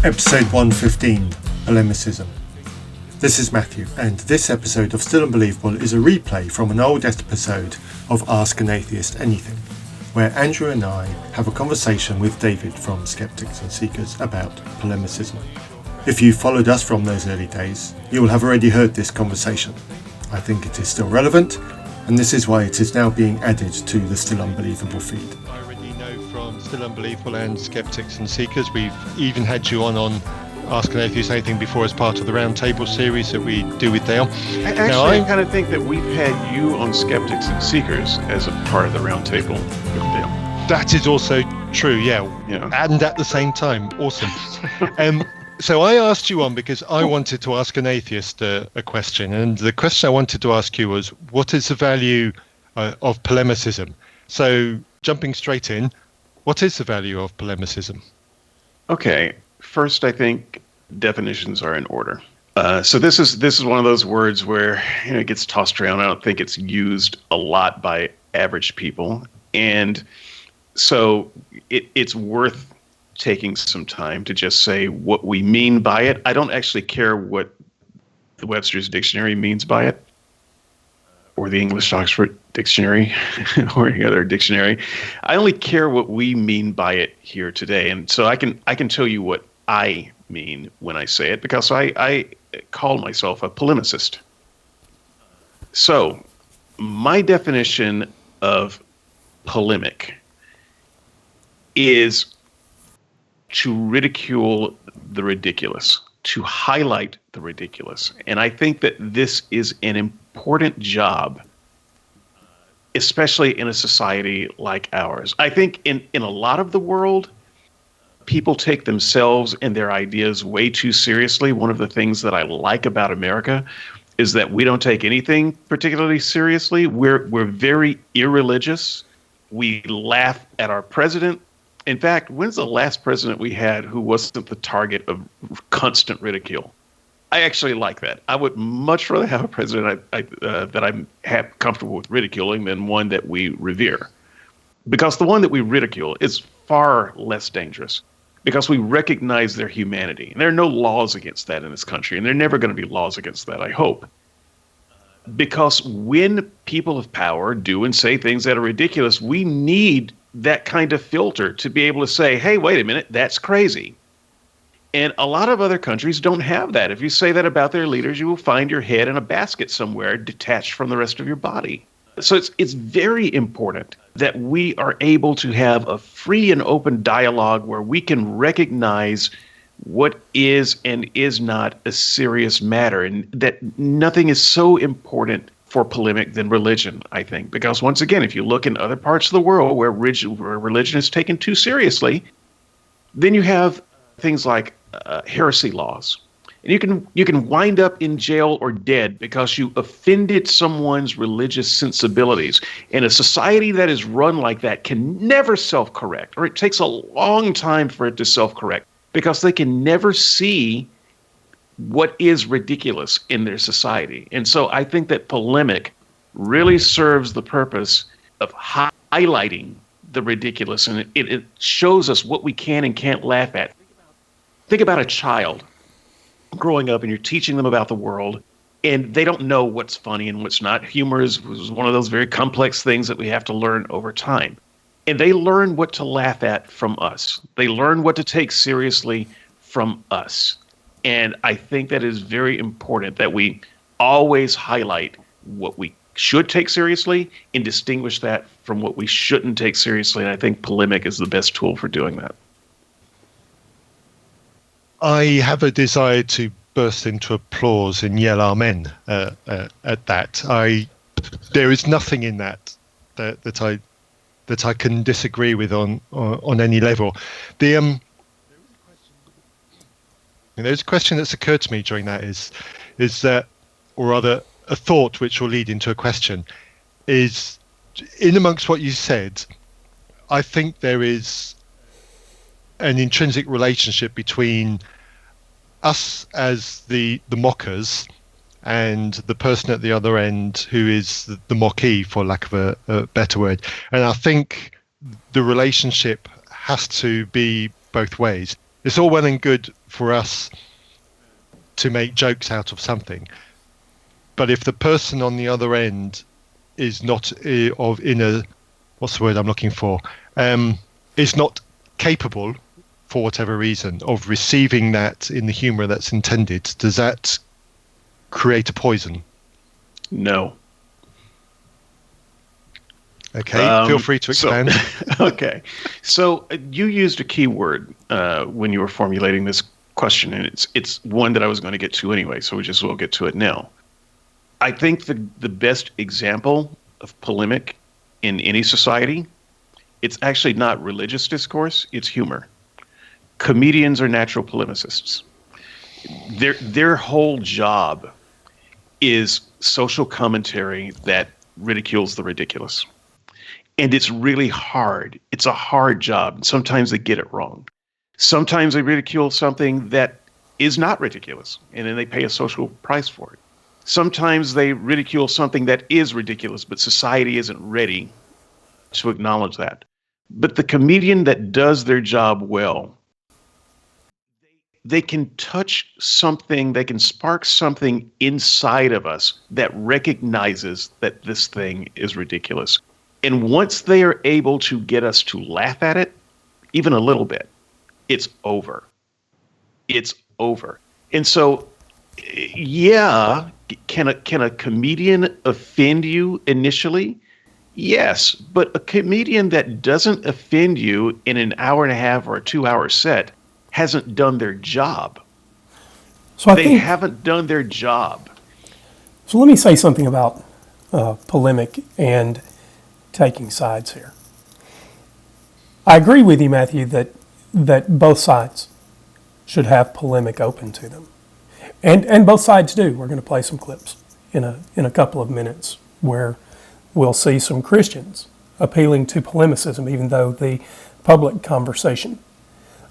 Episode 115, Polemicism. This is Matthew, and this episode of Still Unbelievable is a replay from an old episode of Ask and Atheist Anything, where Andrew and I have a conversation with David from Skeptics and Seekers about polemicism. If you followed us from those early days, you will have already heard this conversation. I think it is still relevant, and this is why it is now being added to the Still Unbelievable feed. I already know from Still Unbelievable and Skeptics and Seekers, we've even had you on Ask and Atheist Anything before as part of the Roundtable series that we do with Dale. I kind of think that we've had you on Skeptics and Seekers as a part of the Roundtable with Dale. That is also true, yeah. And at the same time, awesome. So I asked you on because I wanted to ask an atheist a question, and the question I wanted to ask you was, what is the value of polemicism? So jumping straight in, what is the value of polemicism? Okay, first I think definitions are in order. So this is one of those words where it gets tossed around. I don't think it's used a lot by average people, and so it's worth taking some time to just say what we mean by it. I don't actually care what the Webster's Dictionary means by it, or the English Oxford Dictionary, or any other dictionary. I only care what we mean by it here today. And so I can tell you what I mean when I say it, because I call myself a polemicist. So my definition of polemic is to ridicule the ridiculous, to highlight the ridiculous. And I think that this is an important job, especially in a society like ours. I think in a lot of the world, people take themselves and their ideas way too seriously. One of the things that I like about America is that we don't take anything particularly seriously. We're very irreligious. We laugh at our president. In fact, when's the last president we had who wasn't the target of constant ridicule? I actually like that. I would much rather have a president that I'm comfortable with ridiculing than one that we revere. Because the one that we ridicule is far less dangerous, because we recognize their humanity. And there are no laws against that in this country, and there are never going to be laws against that, I hope. Because when people of power do and say things that are ridiculous, we need that kind of filter to be able to say, hey, wait a minute, that's crazy. And a lot of other countries don't have that. If you say that about their leaders, you will find your head in a basket somewhere detached from the rest of your body. So it's very important that we are able to have a free and open dialogue where we can recognize what is and is not a serious matter, and that nothing is so important for polemic than religion, I think. Because once again, if you look in other parts of the world where religion is taken too seriously, then you have things like heresy laws. And you can wind up in jail or dead because you offended someone's religious sensibilities. And a society that is run like that can never self-correct, or it takes a long time for it to self-correct, because they can never see what is ridiculous in their society. And so I think that polemic really serves the purpose of highlighting the ridiculous, and it shows us what we can and can't laugh at. Think about a child growing up, and you're teaching them about the world, and they don't know what's funny and what's not. Humor is one of those very complex things that we have to learn over time. And they learn what to laugh at from us. They learn what to take seriously from us. And I think that is very important that we always highlight what we should take seriously and distinguish that from what we shouldn't take seriously. And I think polemic is the best tool for doing that. I have a desire to burst into applause and yell amen at that. There is nothing in that I can disagree with on any level. There's a question that's occurred to me during that is that, or rather a thought which will lead into a question, is in amongst what you said, I think there is an intrinsic relationship between us as the mockers and the person at the other end who is the mockee, for lack of a better word. And I think the relationship has to be both ways. it's all well and good for us to make jokes out of something, but if the person on the other end is not of inner, what's the word I'm looking for, is not capable, for whatever reason, of receiving that in the humor that's intended, does that create a poison? No. Okay, feel free to expand. Okay. So you used a key word when you were formulating this question, and it's one that I was going to get to anyway, so we just will get to it now. I think the best example of polemic in any society, it's actually not religious discourse, it's humor. Comedians are natural polemicists. Their whole job is social commentary that ridicules the ridiculous. And it's really hard. It's a hard job. And sometimes they get it wrong. Sometimes they ridicule something that is not ridiculous, and then they pay a social price for it. Sometimes they ridicule something that is ridiculous, but society isn't ready to acknowledge that. But the comedian that does their job well, they can touch something, they can spark something inside of us that recognizes that this thing is ridiculous. And once they are able to get us to laugh at it, even a little bit, it's over. It's over. And so, yeah, can a comedian offend you initially? Yes, but a comedian that doesn't offend you in an hour and a half or a 2-hour set hasn't done their job. So they haven't done their job. So let me say something about polemic and taking sides here. I agree with you, Matthew, that both sides should have polemic open to them. And both sides do. We're going to play some clips in a couple of minutes where we'll see some Christians appealing to polemicism, even though the public conversation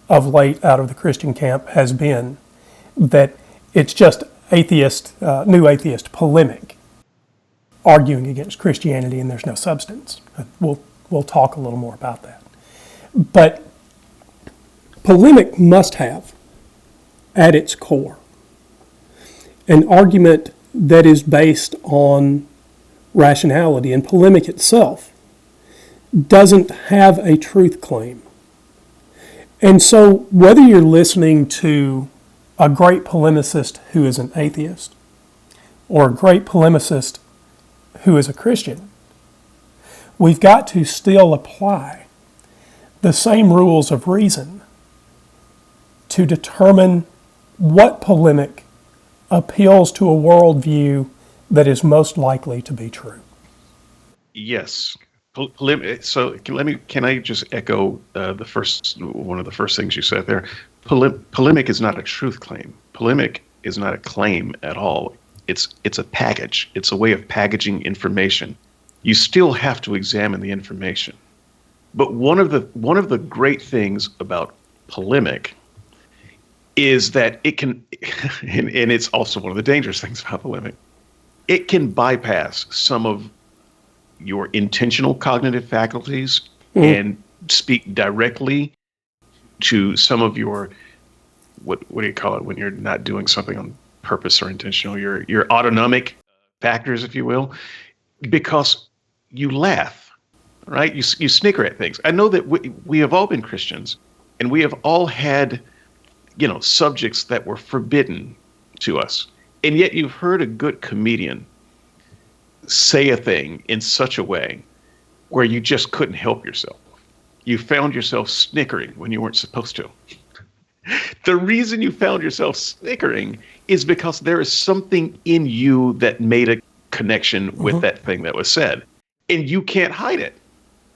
of late out of the Christian camp has been that it's just new atheist polemic, arguing against Christianity, and there's no substance. We'll talk a little more about that. But polemic must have, at its core, an argument that is based on rationality, and polemic itself doesn't have a truth claim. And so whether you're listening to a great polemicist who is an atheist or a great polemicist who is a Christian, we've got to still apply the same rules of reason to determine what polemic appeals to a worldview that is most likely to be true. Yes. So can I just echo one of the first things you said there? Polemic is not a truth claim. Polemic is not a claim at all. It's a package. It's a way of packaging information. You still have to examine the information. But one of the great things about polemic is that it can, and it's also one of the dangerous things about polemic, it can bypass some of your intentional cognitive faculties and speak directly to some of your, what do you call it when you're not doing something on purpose or intentional, your autonomic factors, if you will, because you laugh, right? You snicker at things. I know that we have all been Christians, and we have all had, subjects that were forbidden to us. And yet you've heard a good comedian say a thing in such a way where you just couldn't help yourself. You found yourself snickering when you weren't supposed to. The reason you found yourself snickering is because there is something in you that made a connection with that thing that was said. And you can't hide it.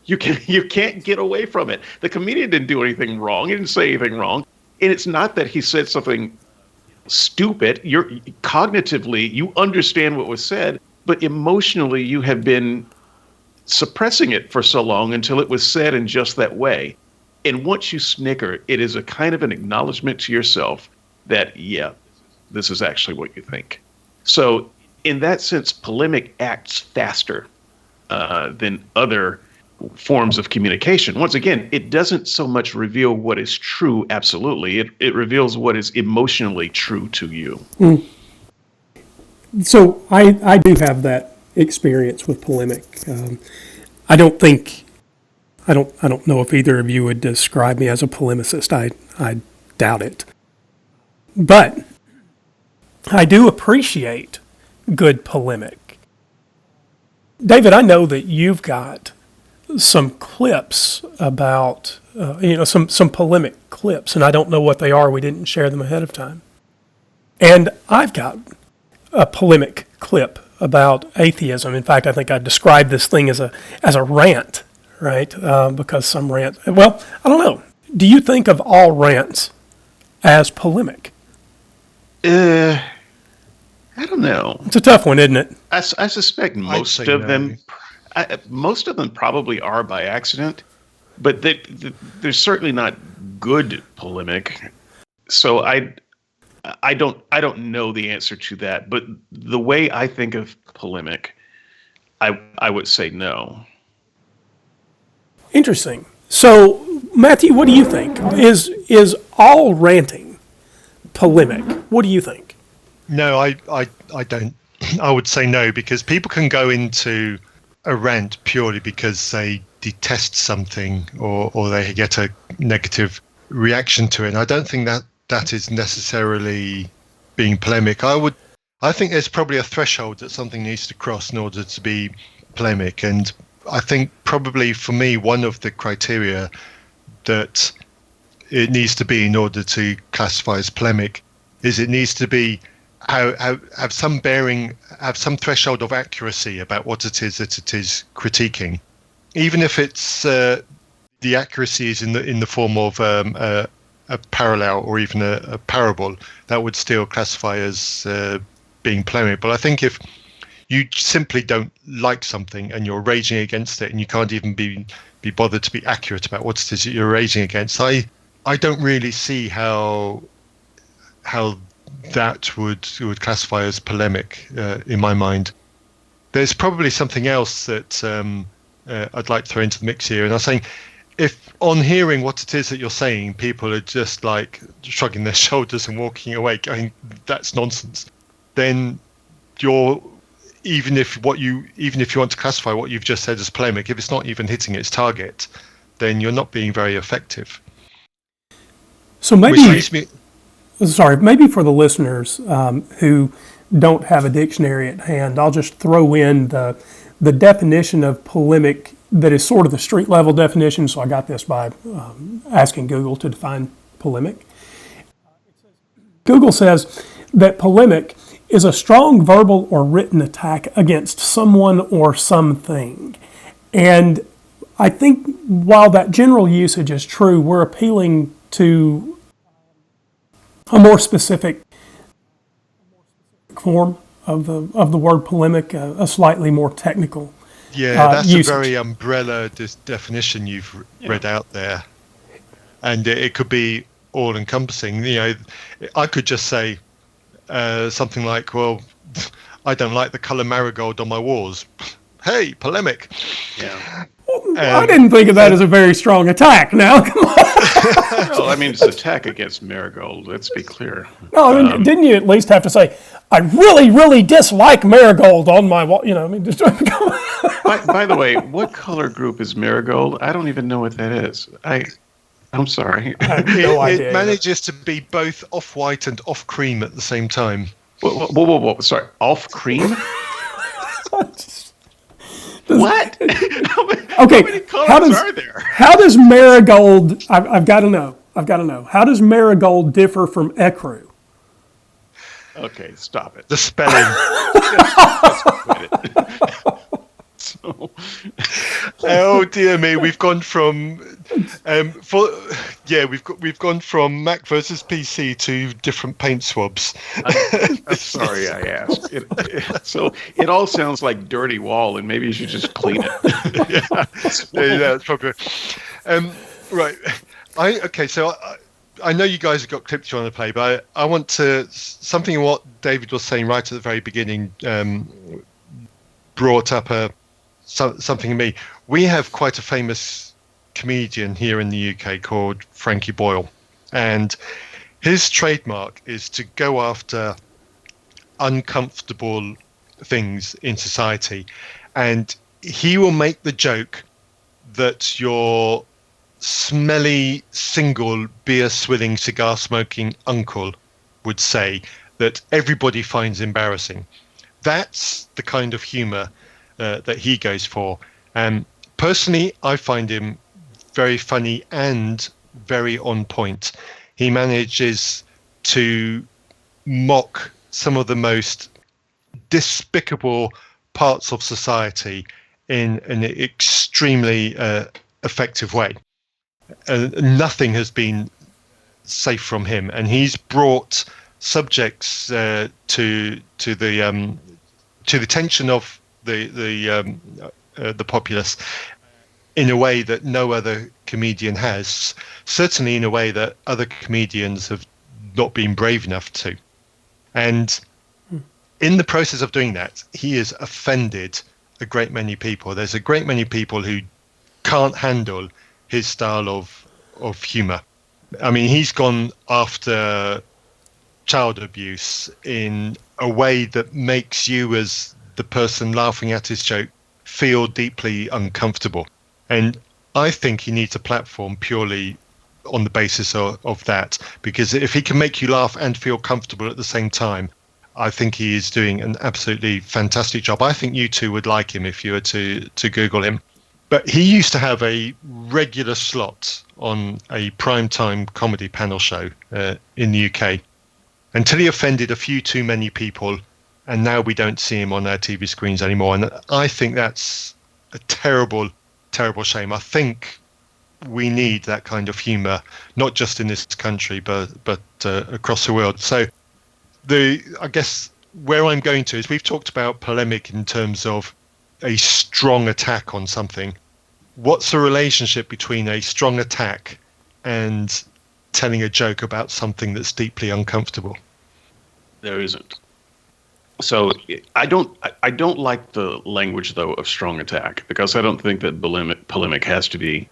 You can't get away from it. The comedian didn't do anything wrong. He didn't say anything wrong. And it's not that he said something stupid. Cognitively, you understand what was said, but emotionally you have been suppressing it for so long until it was said in just that way. And once you snicker, it is a kind of an acknowledgement to yourself that, yeah, this is actually what you think. So in that sense, polemic acts faster than other forms of communication. Once again, it doesn't so much reveal what is true, absolutely. It reveals what is emotionally true to you. So I do have that experience with polemic. I don't know if either of you would describe me as a polemicist. I doubt it. But I do appreciate good polemic. David, I know that you've got some clips about, some polemic clips, and I don't know what they are. We didn't share them ahead of time. And I've got a polemic clip about atheism. In fact, I think I described this thing as a rant, right? Because some rant. Well, I don't know. Do you think of all rants as polemic? I don't know. It's a tough one, isn't it? I suspect most of them probably are by accident, but they're certainly not good polemic. So I don't know the answer to that, but the way I think of polemic, I would say no. Interesting. So, Matthew, what do you think? Is all ranting polemic? What do you think? No, I don't. I would say no, because people can go into a rant purely because they detest something or they get a negative reaction to it. And I don't think that is necessarily being polemic. I think there's probably a threshold that something needs to cross in order to be polemic. And I think probably for me, one of the criteria that it needs to be in order to classify as polemic is it needs to be have some bearing, have some threshold of accuracy about what it is that it is critiquing, even if it's the accuracy is in the form of a parallel or even a parable. That would still classify as being polemic. But I think if you simply don't like something and you're raging against it, and you can't even be bothered to be accurate about what it is that you're raging against, I don't really see how that would classify as polemic in my mind. There's probably something else that I'd like to throw into the mix here, and I'm saying, if on hearing what it is that you're saying, people are just like shrugging their shoulders and walking away, going, "That's nonsense," then even if you want to classify what you've just said as polemic, if it's not even hitting its target, then you're not being very effective. So maybe for the listeners who don't have a dictionary at hand, I'll just throw in the definition of polemic that is sort of the street level definition. So I got this by asking Google to define polemic. Google says that polemic is a strong verbal or written attack against someone or something. And I think while that general usage is true, we're appealing to a more specific form of the word polemic, a slightly more technical that's usage. a very umbrella definition you've read out there, and it could be all encompassing. I could just say something like, "Well, I don't like the color marigold on my walls." Hey, polemic. Yeah. I didn't think of that as a very strong attack. Now, come on. Well, I mean, it's an attack against marigold. Let's be clear. No, I mean, didn't you at least have to say, "I really, really dislike marigold on my wall"? By the way, what color group is marigold? I don't even know what that is. I'm sorry. I have no idea. It manages to be both off-white and off-cream at the same time. Whoa. Sorry, off-cream? What? How many colors are there? How does marigold? I've got to know. How does marigold differ from ecru? Okay, stop it. The spelling. Oh dear me, we've gone from we've gone from Mac versus PC to different paint swabs. I'm sorry I asked. So it all sounds like dirty wall, and maybe you should just clean it. That's probably right. So I know you guys have got clips you want to play, but I want to something what David was saying right at the very beginning brought up something in me. We have quite a famous comedian here in the UK called Frankie Boyle, and his trademark is to go after uncomfortable things in society, and he will make the joke that your smelly, single, beer-swilling, cigar-smoking uncle would say that everybody finds embarrassing. That's the kind of humour that he goes for. Personally, I find him very funny and very on point. He manages to mock some of the most despicable parts of society in an extremely effective way. Nothing has been safe from him, and he's brought subjects to the attention of the populace in a way that no other comedian has. Certainly, in a way that other comedians have not been brave enough to. And in the process of doing that, he has offended a great many people. There's a great many people who can't handle his style of humor. I mean, he's gone after child abuse in a way that makes you, as the person laughing at his joke, feel deeply uncomfortable. And I think he needs a platform purely on the basis of that, because if he can make you laugh and feel comfortable at the same time, I think he is doing an absolutely fantastic job. I think you two would like him if you were to Google him. But he used to have a regular slot on a primetime comedy panel show in the UK until he offended a few too many people, and now we don't see him on our TV screens anymore. And I think that's a terrible, terrible shame. I think we need that kind of humour, not just in this country, but across the world. So I guess where I'm going to is, we've talked about polemic in terms of a strong attack on something. What's the relationship between a strong attack and telling a joke about something that's deeply uncomfortable? There isn't. So I don't like the language, though, of strong attack, because I don't think that polemic has to be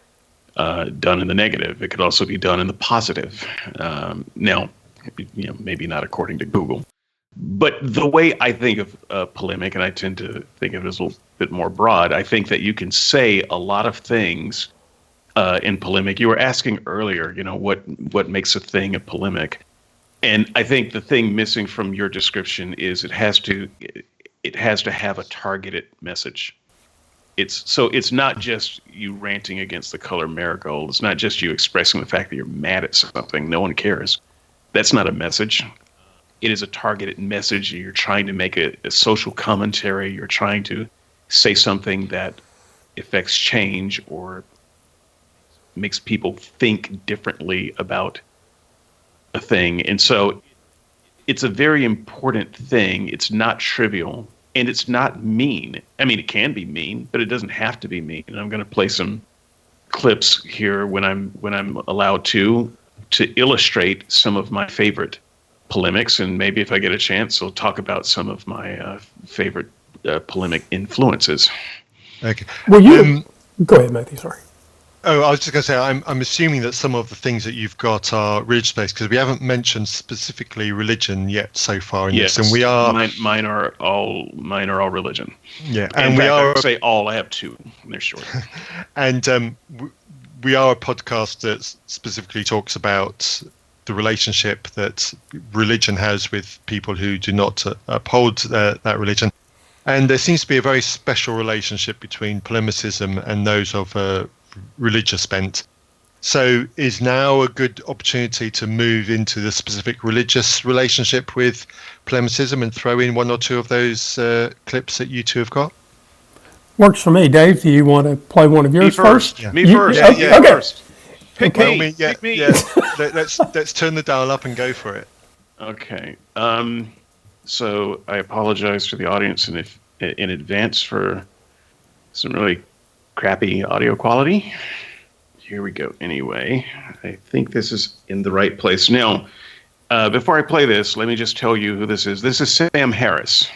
done in the negative. It could also be done in the positive. Now, maybe not according to Google, but the way I think of polemic, and I tend to think of it as a little bit more broad, I think that you can say a lot of things in polemic. You were asking earlier, what makes a thing a polemic, and I think the thing missing from your description is it has to have a targeted message. It's not just you ranting against the color marigold. It's not just you expressing the fact that you're mad at something. No one cares. That's not a message. It is a targeted message. You're trying to make a social commentary. You're trying to say something that affects change or makes people think differently about a thing. And so it's a very important thing. It's not trivial, and it's not mean. I mean, it can be mean, but it doesn't have to be mean. And I'm going to play some clips here when I'm allowed to illustrate some of my favorite polemics, and maybe if I get a chance, I'll talk about some of my favorite polemic influences. Okay. Well, go ahead, Matthew. Sorry. Oh, I was just going to say, I'm assuming that some of the things that you've got are religious-based, because we haven't mentioned specifically religion yet so far in this, and we are. Mine are all religion. Yeah, and we are. I say all. I have two. They're short. And we are a podcast that specifically talks about the relationship that religion has with people who do not uphold that religion. And there seems to be a very special relationship between polemicism and those of religious bent. So is now a good opportunity to move into the specific religious relationship with polemicism and throw in one or two of those clips that you two have got? Works for me. Dave, do you want to play one of yours first? Yeah. Me first. Yeah, okay. First. Pick me. Pick me. Yeah. Let's turn the dial up and go for it. Okay. So I apologize to the audience in advance for some really crappy audio quality. Here we go. Anyway, I think this is in the right place. Now, before I play this, let me just tell you who this is. This is Sam Harris.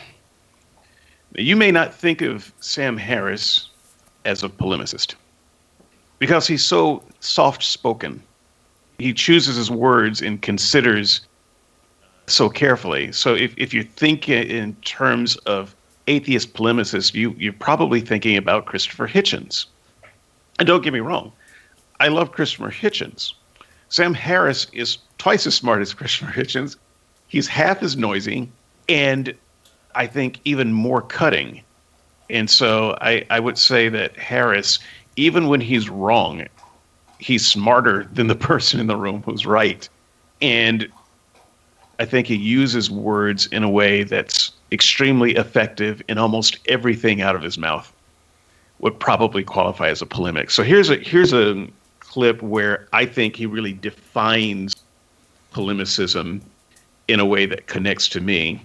Now, you may not think of Sam Harris as a polemicist because he's so soft-spoken. He chooses his words and considers so carefully. So if you think in terms of atheist polemicists, you're probably thinking about Christopher Hitchens. And don't get me wrong, I love Christopher Hitchens. Sam Harris is twice as smart as Christopher Hitchens. He's half as noisy, and I think even more cutting. And so I would say that Harris, even when he's wrong, he's smarter than the person in the room who's right. And I think he uses words in a way that's extremely effective, and almost everything out of his mouth would probably qualify as a polemic. So here's a clip where I think he really defines polemicism in a way that connects to me.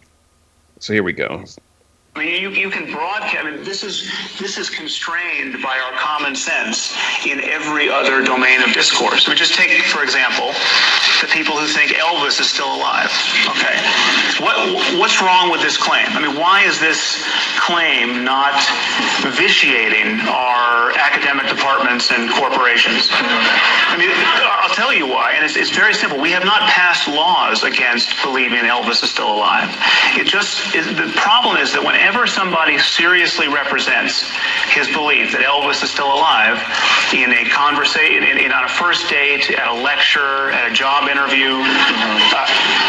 So here we go. I mean, you can broadcast. I mean, this is constrained by our common sense in every other domain of discourse. We just take, for example, the people who think Elvis is still alive. Okay, what's wrong with this claim? I mean, why is this claim not vitiating our academic departments and corporations? I mean, I'll tell you why, and it's very simple. We have not passed laws against believing Elvis is still alive. The problem is that whenever somebody seriously represents his belief that Elvis is still alive in a conversation, on a first date, at a lecture, at a job interview,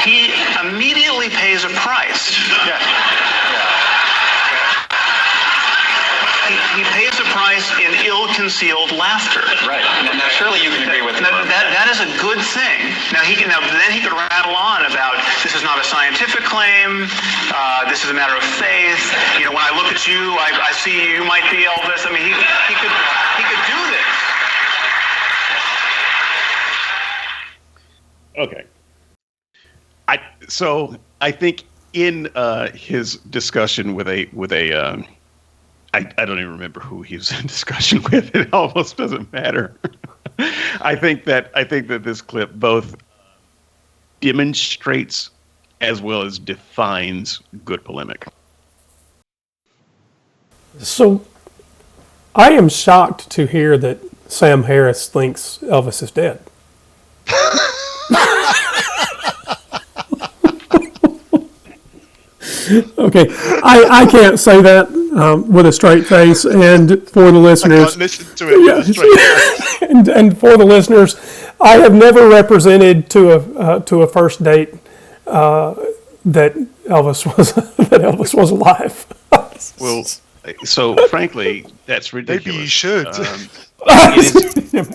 he immediately pays a price. He pays a price in ill-concealed laughter. Right. Now, surely you can agree with that. That is a good thing. Now then he could rattle on about this is not a scientific claim. This is a matter of faith. You know, when I look at you, I see you might be Elvis. I mean, he could do this. Okay. I think in his discussion with a I don't even remember who he was in discussion with. It almost doesn't matter. I think that this clip both demonstrates as well as defines good polemic. So I am shocked to hear that Sam Harris thinks Elvis is dead. Okay, I can't say that with a straight face, and for the listeners, I can't listen to it with a straight face. and for the listeners, I have never represented to a first date that Elvis was alive. Well, so frankly, that's ridiculous. Maybe you should.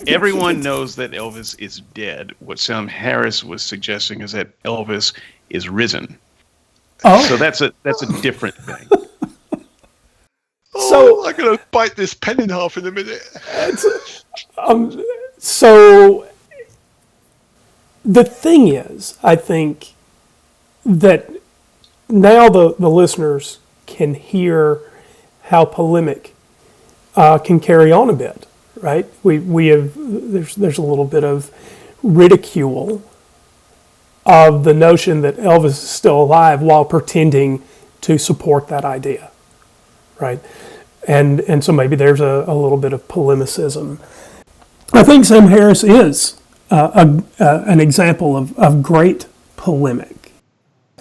Everyone knows that Elvis is dead. What Sam Harris was suggesting is that Elvis is risen. Oh. So that's a different thing. So I'm gonna bite this pen in half in a minute. So the thing is, I think that now the listeners can hear how polemic can carry on a bit, right? There's a little bit of ridicule of the notion that Elvis is still alive while pretending to support that idea, right? And so maybe there's a little bit of polemicism. I think Sam Harris is an example of great polemic.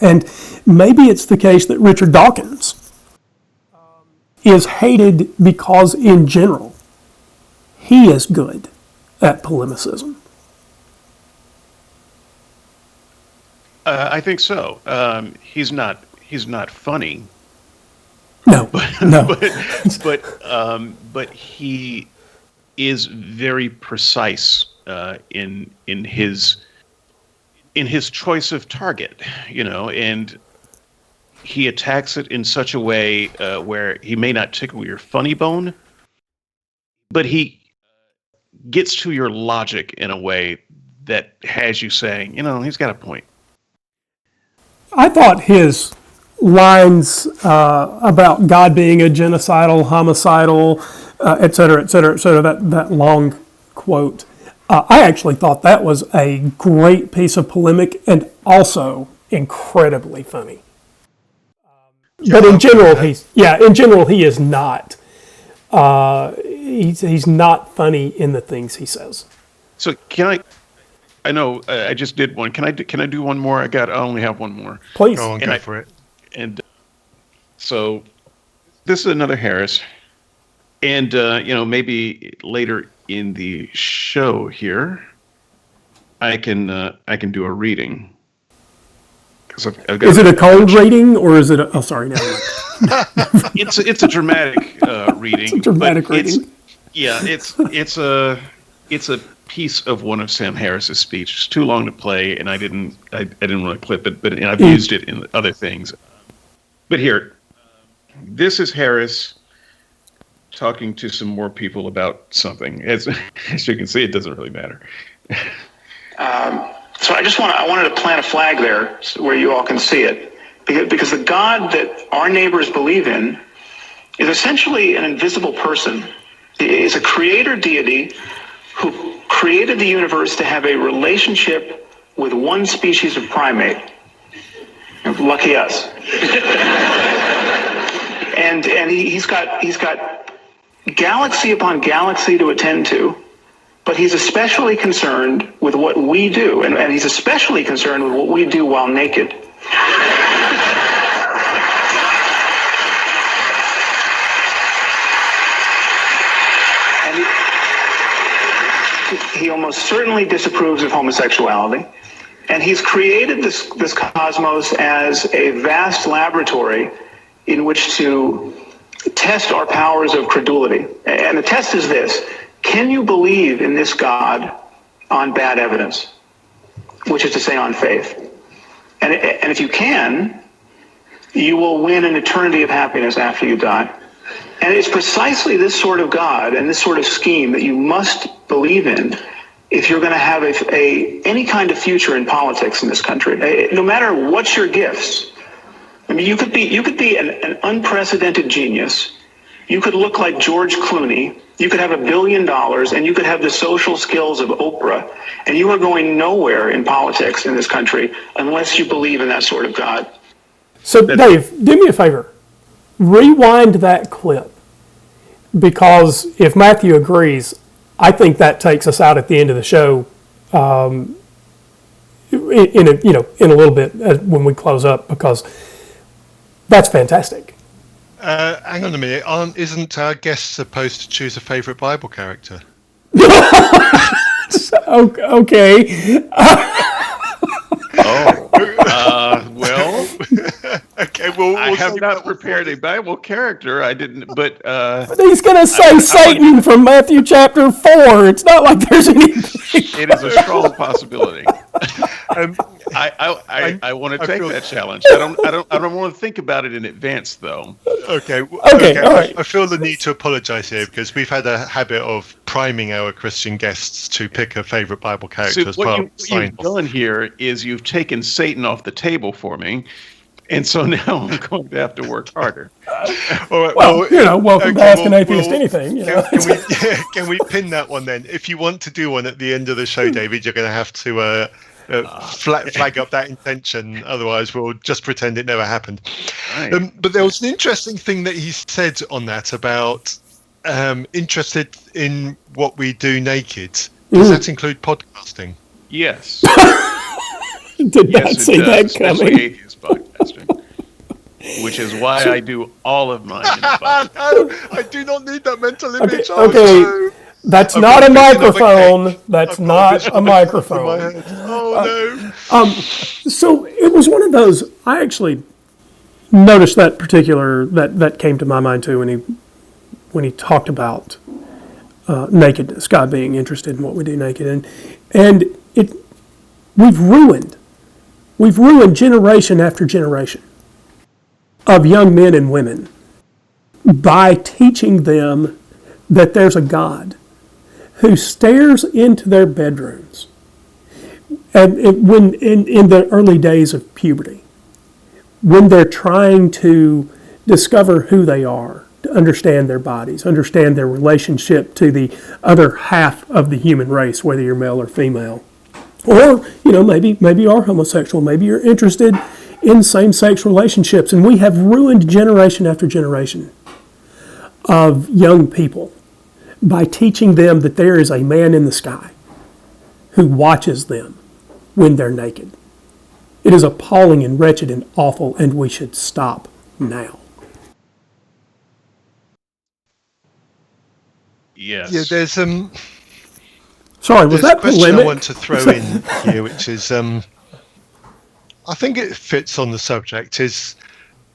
And maybe it's the case that Richard Dawkins is hated because in general he is good at polemicism. I think so. He's not funny. No, no. But he is very precise in his choice of target, you know, and he attacks it in such a way where he may not tickle your funny bone, but he gets to your logic in a way that has you saying, you know, he's got a point. I thought his lines about God being a genocidal, homicidal, et cetera, that long quote, I actually thought that was a great piece of polemic and also incredibly funny. But in general, he is not He's not funny in the things he says. So I know I just did one. Can I do one more? I only have one more. Please. Go on, go for it. And so this is another Harris. And, maybe later in the show here, I can do a reading. Is it a cold reading or is it oh, sorry, never mind. It's a dramatic reading. It's a dramatic reading. It's a piece of one of Sam Harris's speech. It's too long to play, and I didn't really clip it, but I've used it in other things. But here, this is Harris talking to some more people about something. As you can see, it doesn't really matter. So I wanted to plant a flag there where you all can see it, because the God that our neighbors believe in is essentially an invisible person. He is a creator deity who created the universe to have a relationship with one species of primate. Lucky us. and he's got galaxy upon galaxy to attend to, but he's especially concerned with what we do, and he's especially concerned with what we do while naked. And he almost certainly disapproves of homosexuality, and he's created this cosmos as a vast laboratory in which to test our powers of credulity. And the test is this: can you believe in this God on bad evidence, which is to say on faith? And if you can, you will win an eternity of happiness after you die. And it's precisely this sort of God and this sort of scheme that you must believe in if you're going to have any kind of future in politics in this country. No matter what your gifts. I mean, you could be an unprecedented genius. You could look like George Clooney. You could have $1 billion, and you could have the social skills of Oprah, and you are going nowhere in politics in this country unless you believe in that sort of God. So, Dave, do me a favor. Rewind that clip, because if Matthew agrees, I think that takes us out at the end of the show. In a little bit when we close up, because that's fantastic. Hang on a minute. Isn't our guest supposed to choose a favourite Bible character? Okay. Well. Okay, well, I have not prepared a Bible character. I didn't, but he's going to say Satan from Matthew chapter 4. It's not like there's anything. It is a strong possibility. I want to take that challenge. I don't want to think about it in advance, though. Okay. All right. I feel the need to apologise here, because we've had a habit of priming our Christian guests to pick a favourite Bible character as part of what you've done here is you've taken Satan off the table for me, and so now I'm going to have to work harder. All right, welcome to Ask and Atheist Anything. Can we pin that one then? If you want to do one at the end of the show, David, you're going to have to flag up that intention. Otherwise, we'll just pretend it never happened. Right. But there was an interesting thing that he said on that about interested in what we do naked. Does that include podcasting? Yes. Did not see that coming. Atheist podcasting, which is why I do all of mine in a bucket. No, I do not need that mental image. Okay. That's not a microphone. That's not a microphone. Oh no. So it was one of those. I actually noticed that particular that came to my mind too when he talked about nakedness, God being interested in what we do naked, and we've ruined generation after generation of young men and women by teaching them that there's a God who stares into their bedrooms, and when in the early days of puberty, when they're trying to discover who they are, to understand their bodies, understand their relationship to the other half of the human race, whether you're male or female, or maybe you are homosexual, maybe you're interested in same-sex relationships, and we have ruined generation after generation of young people by teaching them that there is a man in the sky who watches them when they're naked. It is appalling and wretched and awful, and we should stop now. Yes. Yeah, there's Sorry, was there's a that question polemic? I want to throw in here, which is I think it fits on the subject, is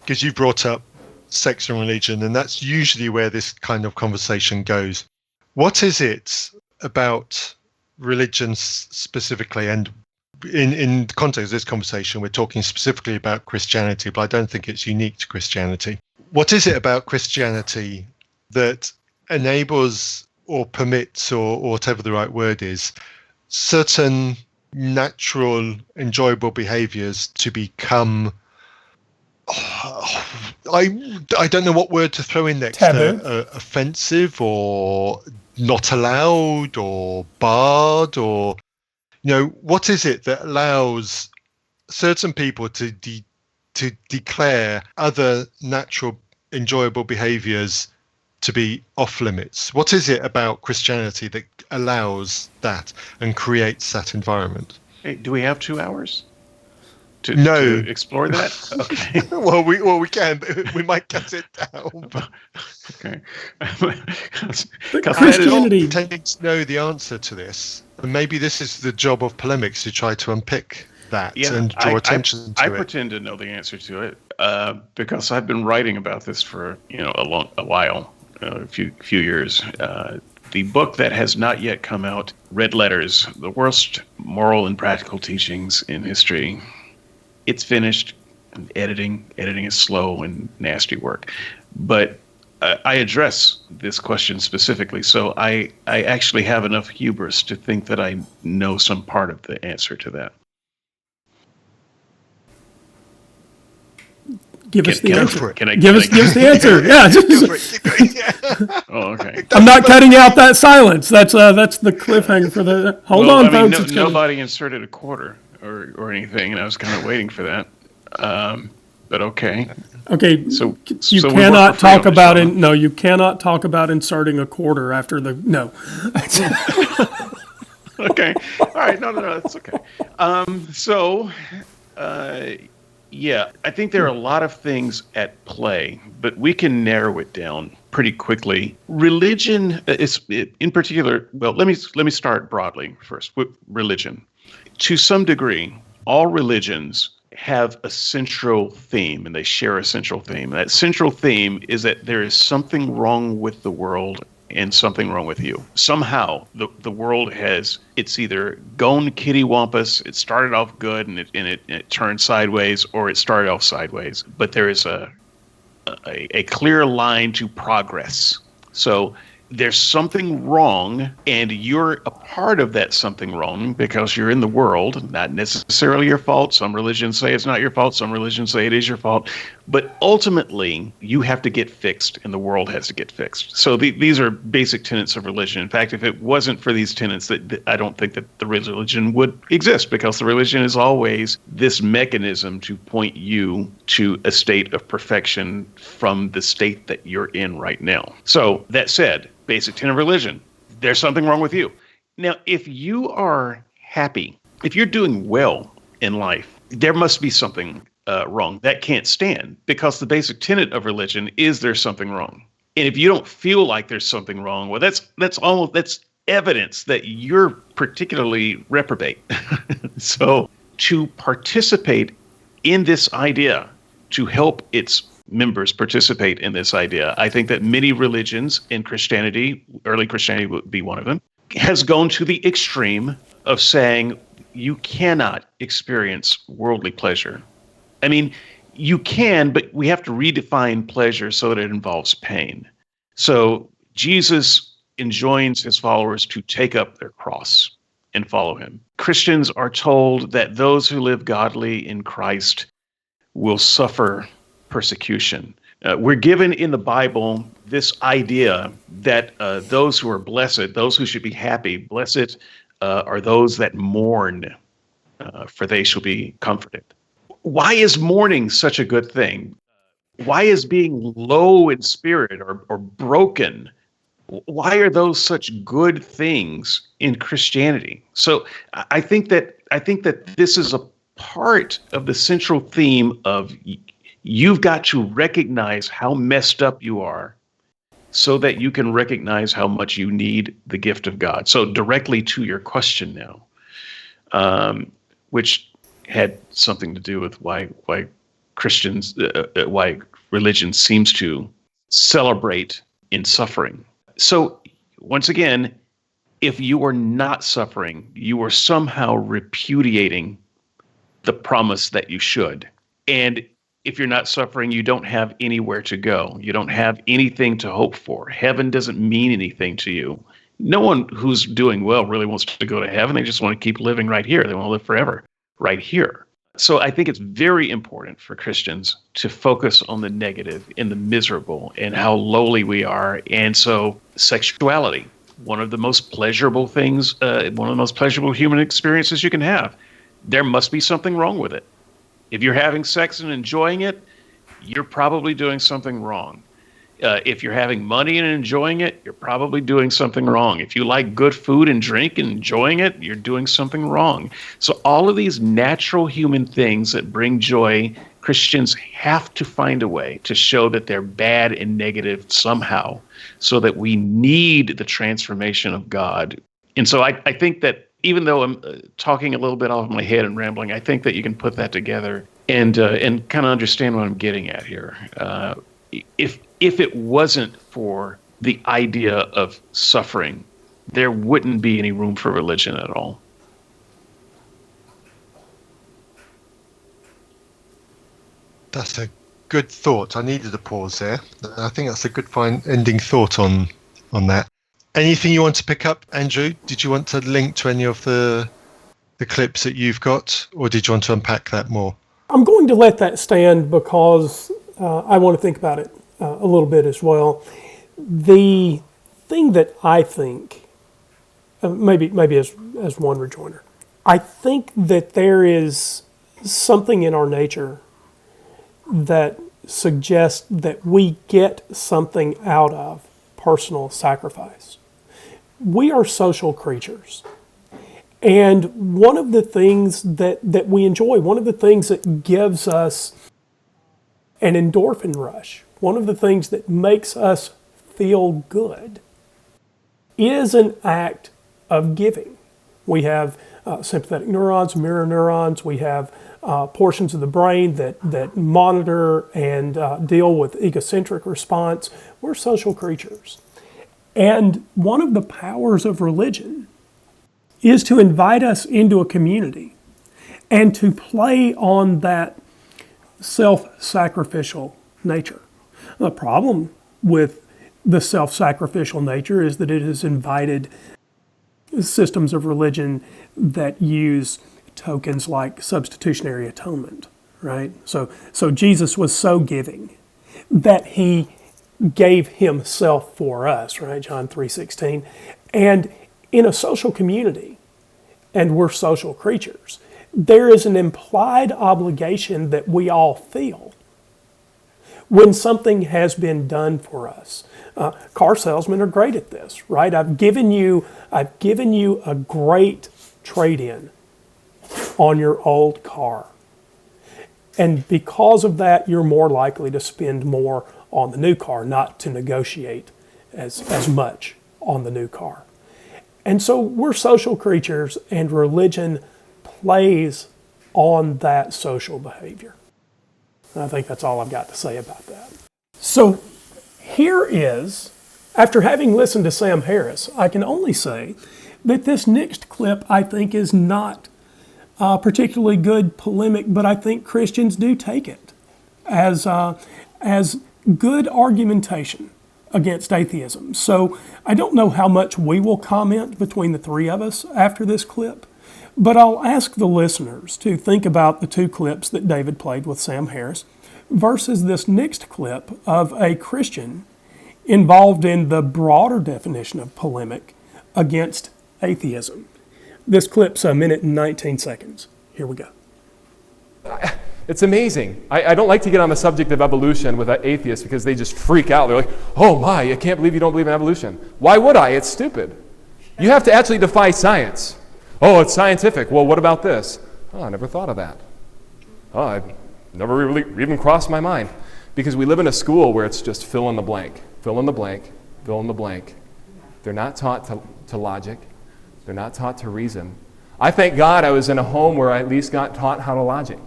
because you brought up sex and religion, and that's usually where this kind of conversation goes. What is it about religion specifically, and in the context of this conversation, we're talking specifically about Christianity, but I don't think it's unique to Christianity. What is it about Christianity that enables or permits, or whatever the right word is, certain natural, enjoyable behaviors to become, I don't know what word to throw in next, offensive or not allowed or barred, or, what is it that allows certain people to declare other natural, enjoyable behaviors to be off limits? What is it about Christianity that allows that and creates that environment? Hey, do we have 2 hours to explore that? Okay. well, we can, but we might cut it down. Okay. Christianity pretending to know the answer to this, and maybe this is the job of polemics to try to unpick that and draw attention to it. I pretend to know the answer to it because I've been writing about this for a while. A few years. The book that has not yet come out, Red Letters, The Worst Moral and Practical Teachings in History. It's finished. Editing is slow and nasty work. But I address this question specifically, so I actually have enough hubris to think that I know some part of the answer to that. Give us the answer. Give us the answer. Yeah. Oh, okay. I'm not cutting out that silence. That's the cliffhanger for the. Hold on, folks. Nobody inserted a quarter or anything, and I was kind of waiting for that. But okay. Okay. So you cannot talk about it. No, you cannot talk about inserting a quarter after the no. Okay. All right. No. That's okay. Yeah, I think there are a lot of things at play, but we can narrow it down pretty quickly. Religion is, in particular, well, let me start broadly first with religion. To some degree, all religions have a central theme, and they share a central theme. That central theme is that there is something wrong with the world and something wrong with you. Somehow, the world it's either gone kittywampus, it started off good and it turned sideways, or it started off sideways. But there is a clear line to progress. So there's something wrong, and you're a part of that something wrong because you're in the world, not necessarily your fault. Some religions say it's not your fault. Some religions say it is your fault. But ultimately, you have to get fixed, and the world has to get fixed. So these are basic tenets of religion. In fact, if it wasn't for these tenets, I don't think that the religion would exist, because the religion is always this mechanism to point you to a state of perfection from the state that you're in right now. So that said, basic tenet of religion, there's something wrong with you. Now, if you are happy, if you're doing well in life, there must be something wrong. That can't stand, because the basic tenet of religion is there's something wrong. And if you don't feel like there's something wrong, well, that's evidence that you're particularly reprobate. So to participate in this idea, to help its members participate in this idea, I think that many religions, in Christianity, early Christianity would be one of them, has gone to the extreme of saying you cannot experience worldly pleasure. I mean, you can, but we have to redefine pleasure so that it involves pain. So Jesus enjoins his followers to take up their cross and follow him. Christians are told that those who live godly in Christ will suffer persecution. We're given in the Bible this idea that those who are blessed, those who should be happy, blessed are those that mourn, for they shall be comforted. Why is mourning such a good thing? why is being low in spirit or broken, why are those such good things in Christianity? So I think that this is a part of the central theme of you've got to recognize how messed up you are so that you can recognize how much you need the gift of God. So directly to your question now, which had something to do with why Christians, why religion seems to celebrate in suffering. So once again, if you are not suffering, you are somehow repudiating the promise that you should. And if you're not suffering, you don't have anywhere to go. You don't have anything to hope for. Heaven doesn't mean anything to you. No one who's doing well really wants to go to heaven. They just want to keep living right here. They want to live forever right here. So I think it's very important for Christians to focus on the negative and the miserable and how lowly we are. And so sexuality, one of the most pleasurable things, one of the most pleasurable human experiences you can have. There must be something wrong with it. If you're having sex and enjoying it, you're probably doing something wrong. If you're having money and enjoying it, you're probably doing something wrong. If you like good food and drink and enjoying it, you're doing something wrong. So all of these natural human things that bring joy, Christians have to find a way to show that they're bad and negative somehow, so that we need the transformation of God. And so I think that even though I'm talking a little bit off my head and rambling, I think that you can put that together and kind of understand what I'm getting at here. If it wasn't for the idea of suffering, there wouldn't be any room for religion at all. That's a good thought. I needed a pause there. I think that's a good fine ending thought on that. Anything you want to pick up, Andrew? Did you want to link to any of the clips that you've got, or did you want to unpack that more? I'm going to let that stand because I want to think about it a little bit as well. The thing that I think, maybe as one rejoinder, I think that there is something in our nature that suggests that we get something out of personal sacrifice. We are social creatures. And one of the things that we enjoy, one of the things that gives us an endorphin rush, one of the things that makes us feel good, is an act of giving. We have sympathetic neurons, mirror neurons. We have portions of the brain that monitor and deal with egocentric response. We're social creatures. And one of the powers of religion is to invite us into a community and to play on that self-sacrificial nature. The problem with the self-sacrificial nature is that it has invited systems of religion that use tokens like substitutionary atonement, right? So Jesus was so giving that he gave himself for us, right? John 3:16. And in a social community, and we're social creatures, there is an implied obligation that we all feel when something has been done for us. Car salesmen are great at this, right? I've given you a great trade-in on your old car. And because of that, you're more likely to spend more on the new car, not to negotiate as much on the new car. And so we're social creatures, and religion plays on that social behavior. And I think that's all I've got to say about that. So here is, after having listened to Sam Harris, I can only say that this next clip I think is not particularly good polemic, but I think Christians do take it as good argumentation against atheism. So I don't know how much we will comment between the three of us after this clip, but I'll ask the listeners to think about the two clips that David played with Sam Harris versus this next clip of a Christian involved in the broader definition of polemic against atheism. This clip's a minute and 19 seconds. Here we go. It's amazing. I don't like to get on the subject of evolution with atheists because they just freak out. They're like, oh my, I can't believe you don't believe in evolution. Why would I? It's stupid. You have to actually defy science. Oh, it's scientific. Well, what about this? Oh, I never thought of that. Oh, I never really even crossed my mind. Because we live in a school where it's just fill in the blank, fill in the blank, fill in the blank. They're not taught to logic. They're not taught to reason. I thank God I was in a home where I at least got taught how to logic,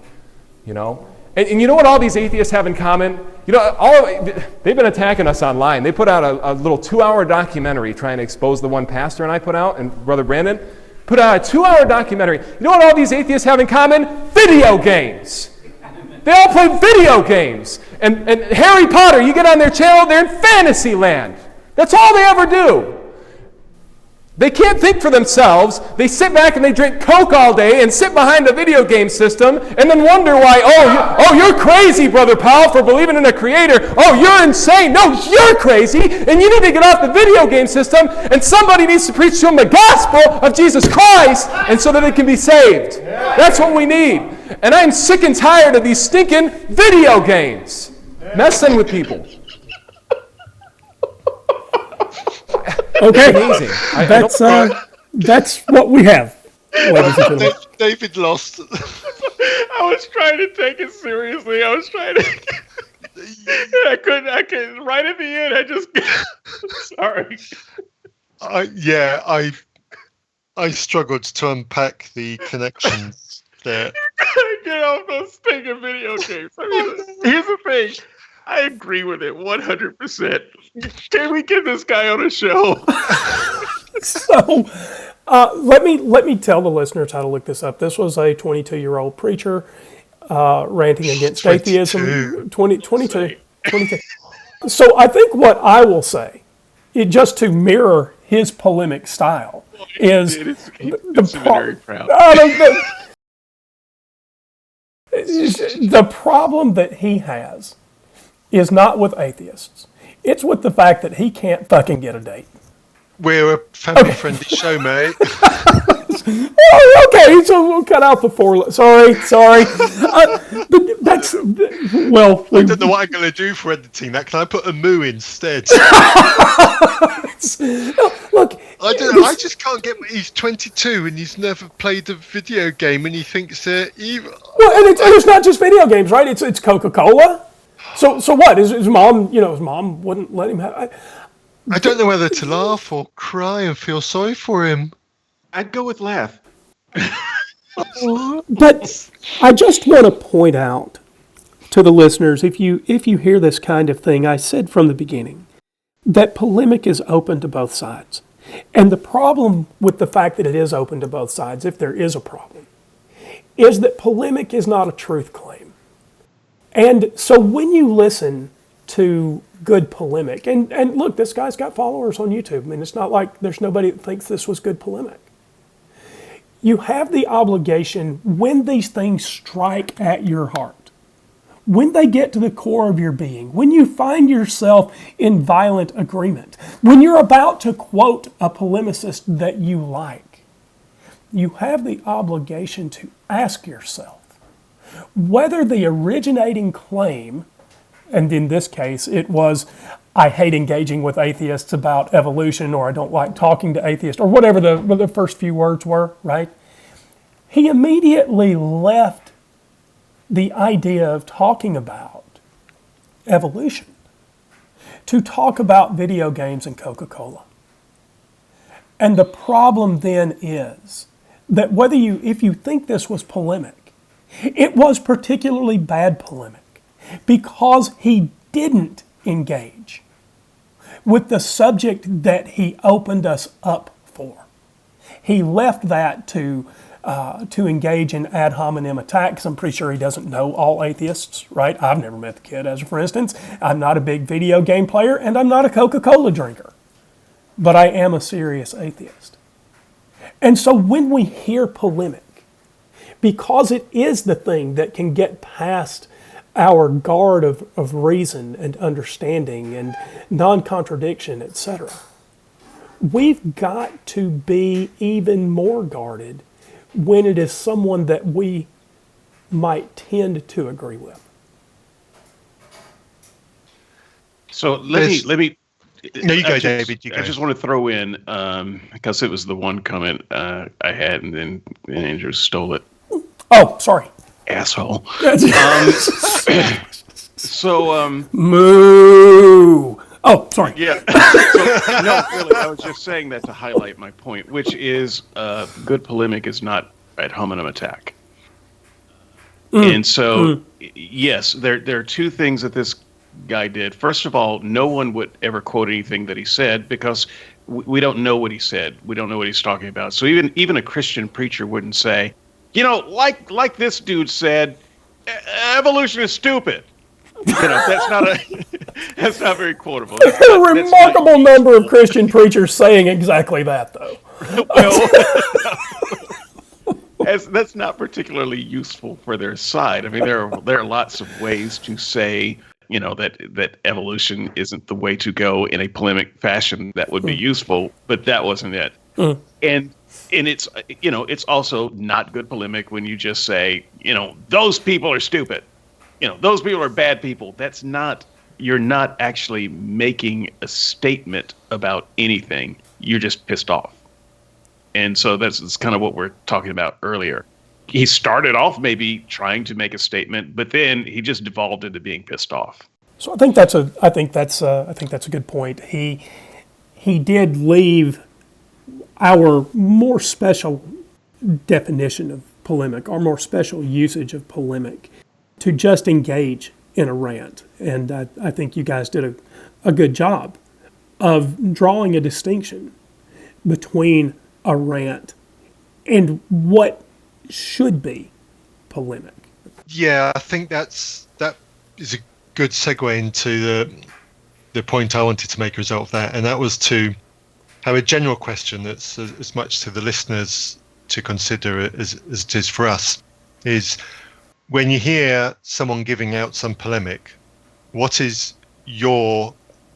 you know? And you know what all these atheists have in common? You know, they've been attacking us online. They put out a little 2-hour documentary trying to expose the one pastor and I put out, and Brother Brandon put out a 2-hour documentary. You know what all these atheists have in common? Video games. They all play video games. And Harry Potter, you get on their channel, they're in fantasy land. That's all they ever do. They can't think for themselves. They sit back and they drink Coke all day and sit behind a video game system and then wonder why, you're crazy, Brother Powell, for believing in a creator. Oh, you're insane. No, you're crazy, and you need to get off the video game system, and somebody needs to preach to them the gospel of Jesus Christ, and so that they can be saved. That's what we need. And I'm sick and tired of these stinking video games messing with people. Okay, amazing. That's what we have, ladies and gentlemen. David lost. I was trying to take it seriously. I was trying to. I couldn't. Right at the end, I just. Sorry. I struggled to unpack the connections there. Get off those stinking video games. I mean, here's the thing. I agree with it 100%. Can we get this guy on a show? So, let me tell the listeners how to look this up. This was a 22-year-old preacher ranting against atheism. 22. So I think what I will say, just to mirror his polemic style, is very proud. The problem that he has is not with atheists. It's with the fact that he can't fucking get a date. We're a family-friendly show, mate. Oh, okay, so we'll cut out the four. Sorry. But that's, well... I don't know what I'm going to do for editing that. Can I put a moo instead? Look... I just can't get... He's 22 and he's never played a video game and he thinks they're evil. Well, and it's not just video games, right? It's Coca-Cola. So what? His mom, his mom wouldn't let him have... I don't know whether to laugh or cry and feel sorry for him. I'd go with laugh. But I just want to point out to the listeners, if you hear this kind of thing, I said from the beginning that polemic is open to both sides. And the problem with the fact that it is open to both sides, if there is a problem, is that polemic is not a truth claim. And so when you listen to good polemic, and look, this guy's got followers on YouTube. I mean, it's not like there's nobody that thinks this was good polemic. You have the obligation, when these things strike at your heart, when they get to the core of your being, when you find yourself in violent agreement, when you're about to quote a polemicist that you like, you have the obligation to ask yourself whether the originating claim, and in this case it was, I hate engaging with atheists about evolution, or I don't like talking to atheists, or whatever the first few words were, right? He immediately left the idea of talking about evolution to talk about video games and Coca-Cola. And the problem then is that if you think this was polemic, it was particularly bad polemic because he didn't engage with the subject that he opened us up for. He left that to engage in ad hominem attacks. I'm pretty sure he doesn't know all atheists, right? I've never met the kid, as for instance. I'm not a big video game player, and I'm not a Coca-Cola drinker. But I am a serious atheist. And so when we hear polemic, because it is the thing that can get past our guard of reason and understanding and non-contradiction, etc., we've got to be even more guarded when it is someone that we might tend to agree with. So let me. No, you go, David. You go. I just want to throw in because it was the one comment I had, and then Andrew stole it. Oh, sorry. Asshole. So, moo. Oh, sorry. Yeah. So, no, really, I was just saying that to highlight my point, which is good polemic is not ad hominem attack. And so, yes, there are two things that this guy did. First of all, no one would ever quote anything that he said because we don't know what he said. We don't know what he's talking about. So even a Christian preacher wouldn't say, like this dude said, evolution is stupid. That's not very quotable. There are a remarkable number of Christian preachers saying exactly that, though. Well, that's not particularly useful for their side. I mean, there are lots of ways to say, that evolution isn't the way to go in a polemic fashion that would be useful, but that wasn't it. And it's it's also not good polemic when you just say, those people are stupid. Those people are bad people. You're not actually making a statement about anything. You're just pissed off. And so that's kind of what we're talking about earlier. He started off maybe trying to make a statement, but then he just devolved into being pissed off. So I think that's a good point. He did leave our more special definition of polemic, our more special usage of polemic, to just engage in a rant. And I think you guys did a good job of drawing a distinction between a rant and what should be polemic. Yeah, I think that is a good segue into the point I wanted to make as a result of that, and that was to have a general question that's as much to the listeners to consider as it is for us, is when you hear someone giving out some polemic, what is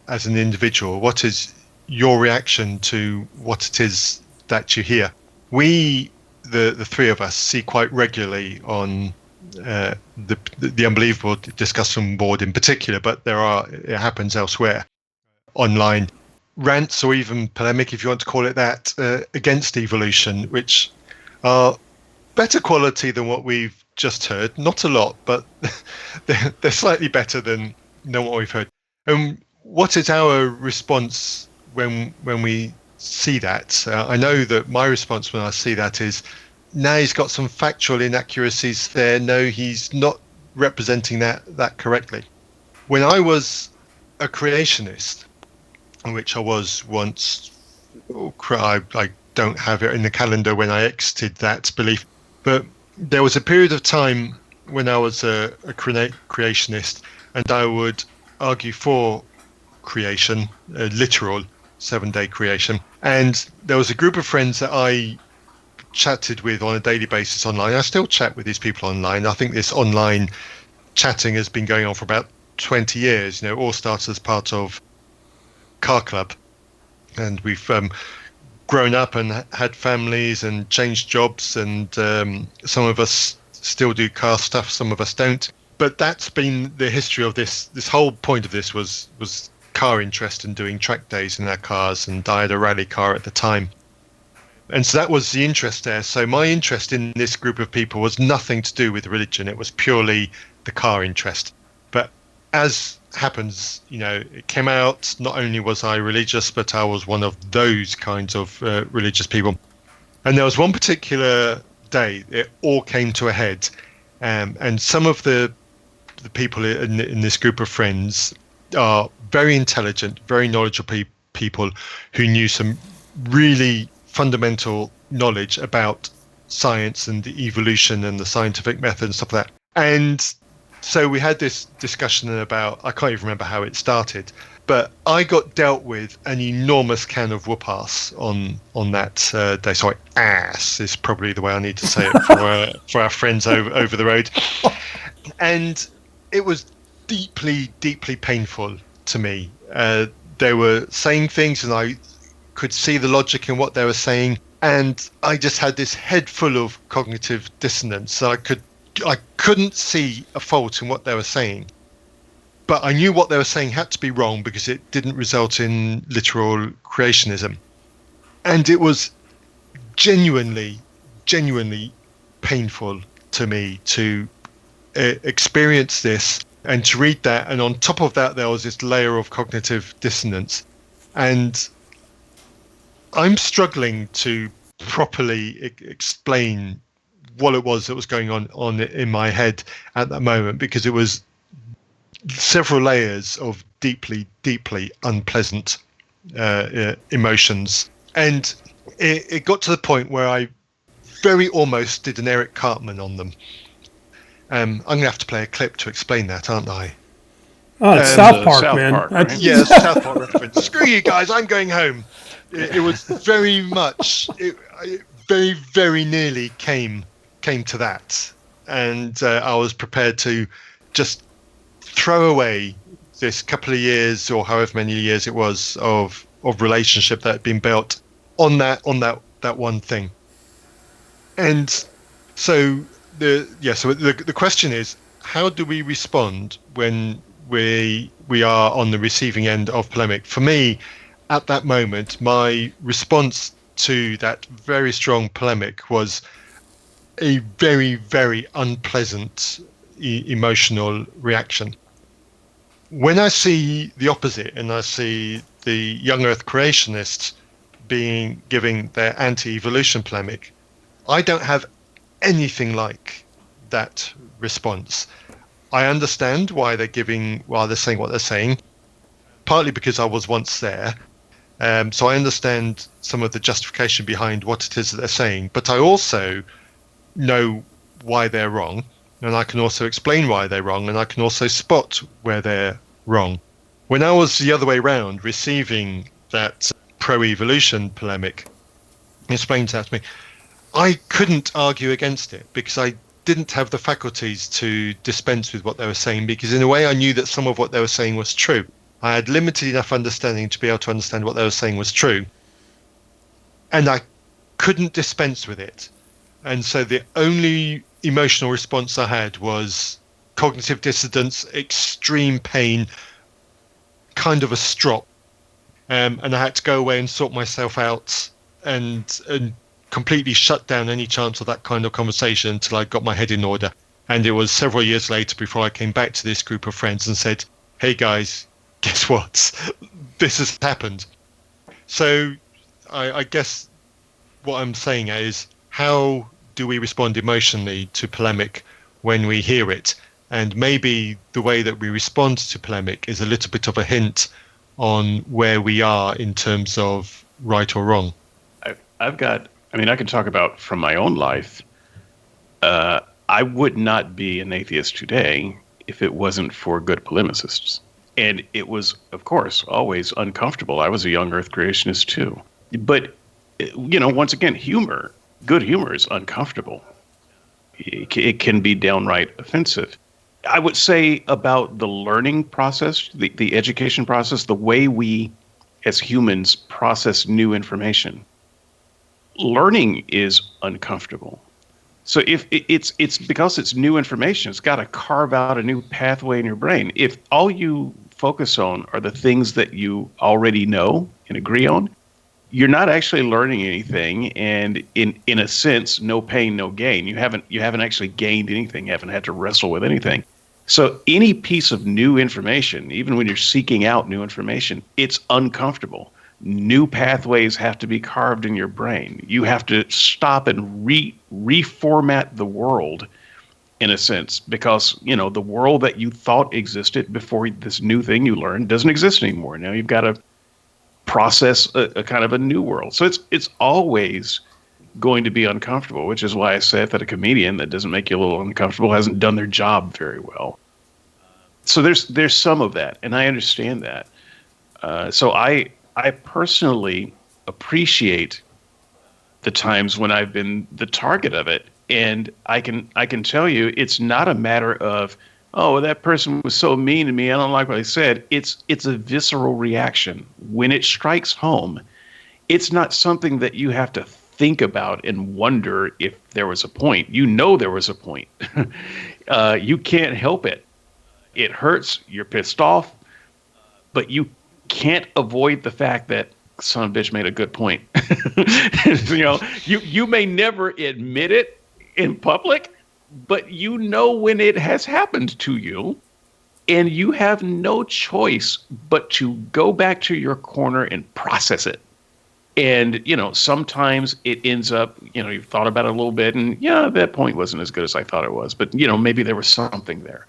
as an individual, what is your reaction to what it is that you hear? We, the three of us, see quite regularly on the Unbelievable discussion board in particular, but it happens elsewhere, online, rants or even polemic, if you want to call it that, against evolution, which are better quality than what we've just heard. Not a lot, but they're slightly better than what we've heard. And what is our response when we see that? I know that my response when I see that is, now he's got some factual inaccuracies there. No, he's not representing that correctly. When I was a creationist, which I was once, I don't have it in the calendar when I exited that belief, but there was a period of time when I was a creationist, and I would argue for creation, a literal 7-day creation. And there was a group of friends that I chatted with on a daily basis online. I still chat with these people online. I think this online chatting has been going on for about 20 years. All started as part of Car Club, and we've grown up and had families and changed jobs, and some of us still do car stuff, some of us don't. But that's been the history of this. This whole point of this was car interest and doing track days in our cars, and I had a rally car at the time. And so that was the interest there. So my interest in this group of people was nothing to do with religion. It was purely the car interest. But as happens, it came out, not only was I religious, but I was one of those kinds of religious people. And there was one particular day, it all came to a head. And some of the people in this group of friends are very intelligent, very knowledgeable people who knew some really fundamental knowledge about science and evolution and the scientific method and stuff like that. And so we had this discussion about, I can't even remember how it started, but I got dealt with an enormous can of whoop-ass on that day. Sorry, ass is probably the way I need to say it for our friends over the road. And it was deeply, deeply painful to me. They were saying things and I could see the logic in what they were saying, and I just had this head full of cognitive dissonance. So I could I couldn't see a fault in what they were saying, but I knew what they were saying had to be wrong because it didn't result in literal creationism. And it was genuinely painful to me to experience this and to read that. And on top of that, there was this layer of cognitive dissonance. And I'm struggling to properly explain what it was that was going on in my head at that moment, because it was several layers of deeply unpleasant emotions. And it got to the point where I very almost did an Eric Cartman on them. I'm going to have to play a clip to explain that, aren't I? Oh, it's South Park, South man. Park, right? Yeah, South Park reference. Screw you guys, I'm going home. It was very much, it very nearly came to that. And I was prepared to just throw away this couple of years, or however many years it was, of relationship that had been built on that one thing. And so the question is, how do we respond when we are on the receiving end of polemic? For me, at that moment, my response to that very strong polemic was a very unpleasant emotional reaction. When I see the opposite, and I see the young Earth creationists giving their anti-evolution polemic, I don't have anything like that response. I understand why they're saying what they're saying, partly because I was once there. So I understand some of the justification behind what it is that they're saying, but I also know why they're wrong, and I can also explain why they're wrong, and I can also spot where they're wrong. When I was the other way around, receiving that pro-evolution polemic, explained that to me, I couldn't argue against it because I didn't have the faculties to dispense with what they were saying, because in a way I knew that some of what they were saying was true. I had limited enough understanding to be able to understand what they were saying was true, and I couldn't dispense with it. And so the only emotional response I had was cognitive dissonance, extreme pain, kind of a strop. And I had to go away and sort myself out and completely shut down any chance of that kind of conversation until I got my head in order. And it was several years later before I came back to this group of friends and said, hey guys, guess what? This has happened. So I guess what I'm saying is, how do we respond emotionally to polemic when we hear it? And maybe the way that we respond to polemic is a little bit of a hint on where we are in terms of right or wrong. I can talk about from my own life. I would not be an atheist today if it wasn't for good polemicists. And it was, of course, always uncomfortable. I was a young Earth creationist too. But, once again, good humor is uncomfortable. It can be downright offensive. I would say about the learning process, the education process, the way we as humans process new information. Learning is uncomfortable. So if it's because it's new information, it's got to carve out a new pathway in your brain. If all you focus on are the things that you already know and agree on, you're not actually learning anything, and in a sense, no pain, no gain. You haven't actually gained anything, you haven't had to wrestle with anything. So any piece of new information, even when you're seeking out new information, it's uncomfortable. New pathways have to be carved in your brain. You have to stop and reformat the world, in a sense, because the world that you thought existed before this new thing you learned doesn't exist anymore. Now you've got to process a kind of a new world. So it's always going to be uncomfortable, which is why I said that a comedian that doesn't make you a little uncomfortable hasn't done their job very well. So there's some of that, and I understand that. So I personally appreciate the times when I've been the target of it, and I can tell you it's not a matter of, oh, that person was so mean to me, I don't like what they said. It's a visceral reaction. When it strikes home, it's not something that you have to think about and wonder if there was a point. You know there was a point. You can't help it. It hurts. You're pissed off. But you can't avoid the fact that son of a bitch made a good point. You may never admit it in public, but you know when it has happened to you, and you have no choice but to go back to your corner and process it. And, sometimes it ends up, you've thought about it a little bit, and that point wasn't as good as I thought it was, but maybe there was something there.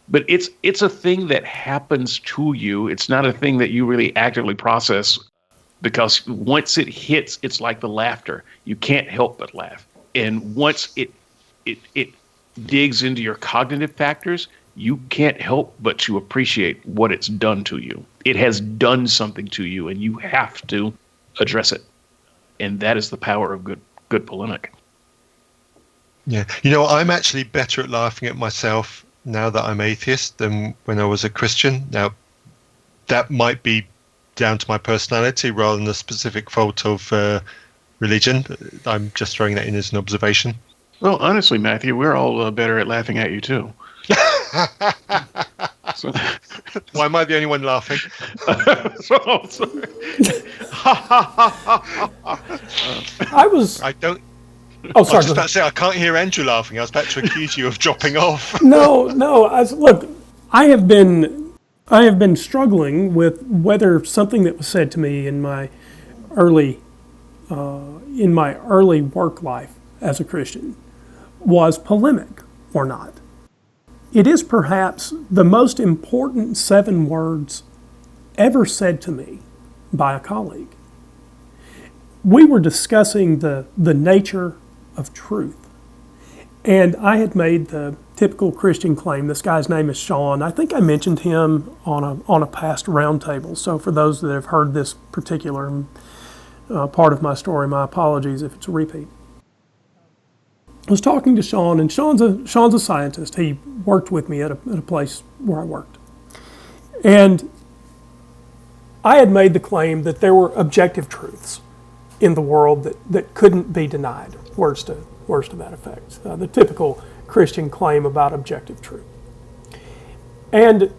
But it's a thing that happens to you. It's not a thing that you really actively process, because once it hits, it's like the laughter. You can't help but laugh. And once it digs into your cognitive factors, you can't help but to appreciate what it's done to you. It has done something to you, and you have to address it. And that is the power of good polemic. Yeah. I'm actually better at laughing at myself now that I'm atheist than when I was a Christian. Now, that might be down to my personality rather than a specific fault of religion. I'm just throwing that in as an observation. Well, honestly, Matthew, we're all better at laughing at you too. So, why am I the only one laughing? Sorry. I don't. Oh, sorry. I was just about to say, I can't hear Andrew laughing. I was about to accuse you of dropping off. No. Look, I have been struggling with whether something that was said to me in my early work life as a Christian was polemic or not. It is perhaps the most important 7 words ever said to me by a colleague. We were discussing the nature of truth. And I had made the typical Christian claim. This guy's name is Sean. I think I mentioned him on a past roundtable. So for those that have heard this particular part of my story, my apologies if it's a repeat. I was talking to Sean, and Sean's a scientist. He worked with me at a place where I worked. And I had made the claim that there were objective truths in the world that couldn't be denied, words to that effect. The typical Christian claim about objective truth. And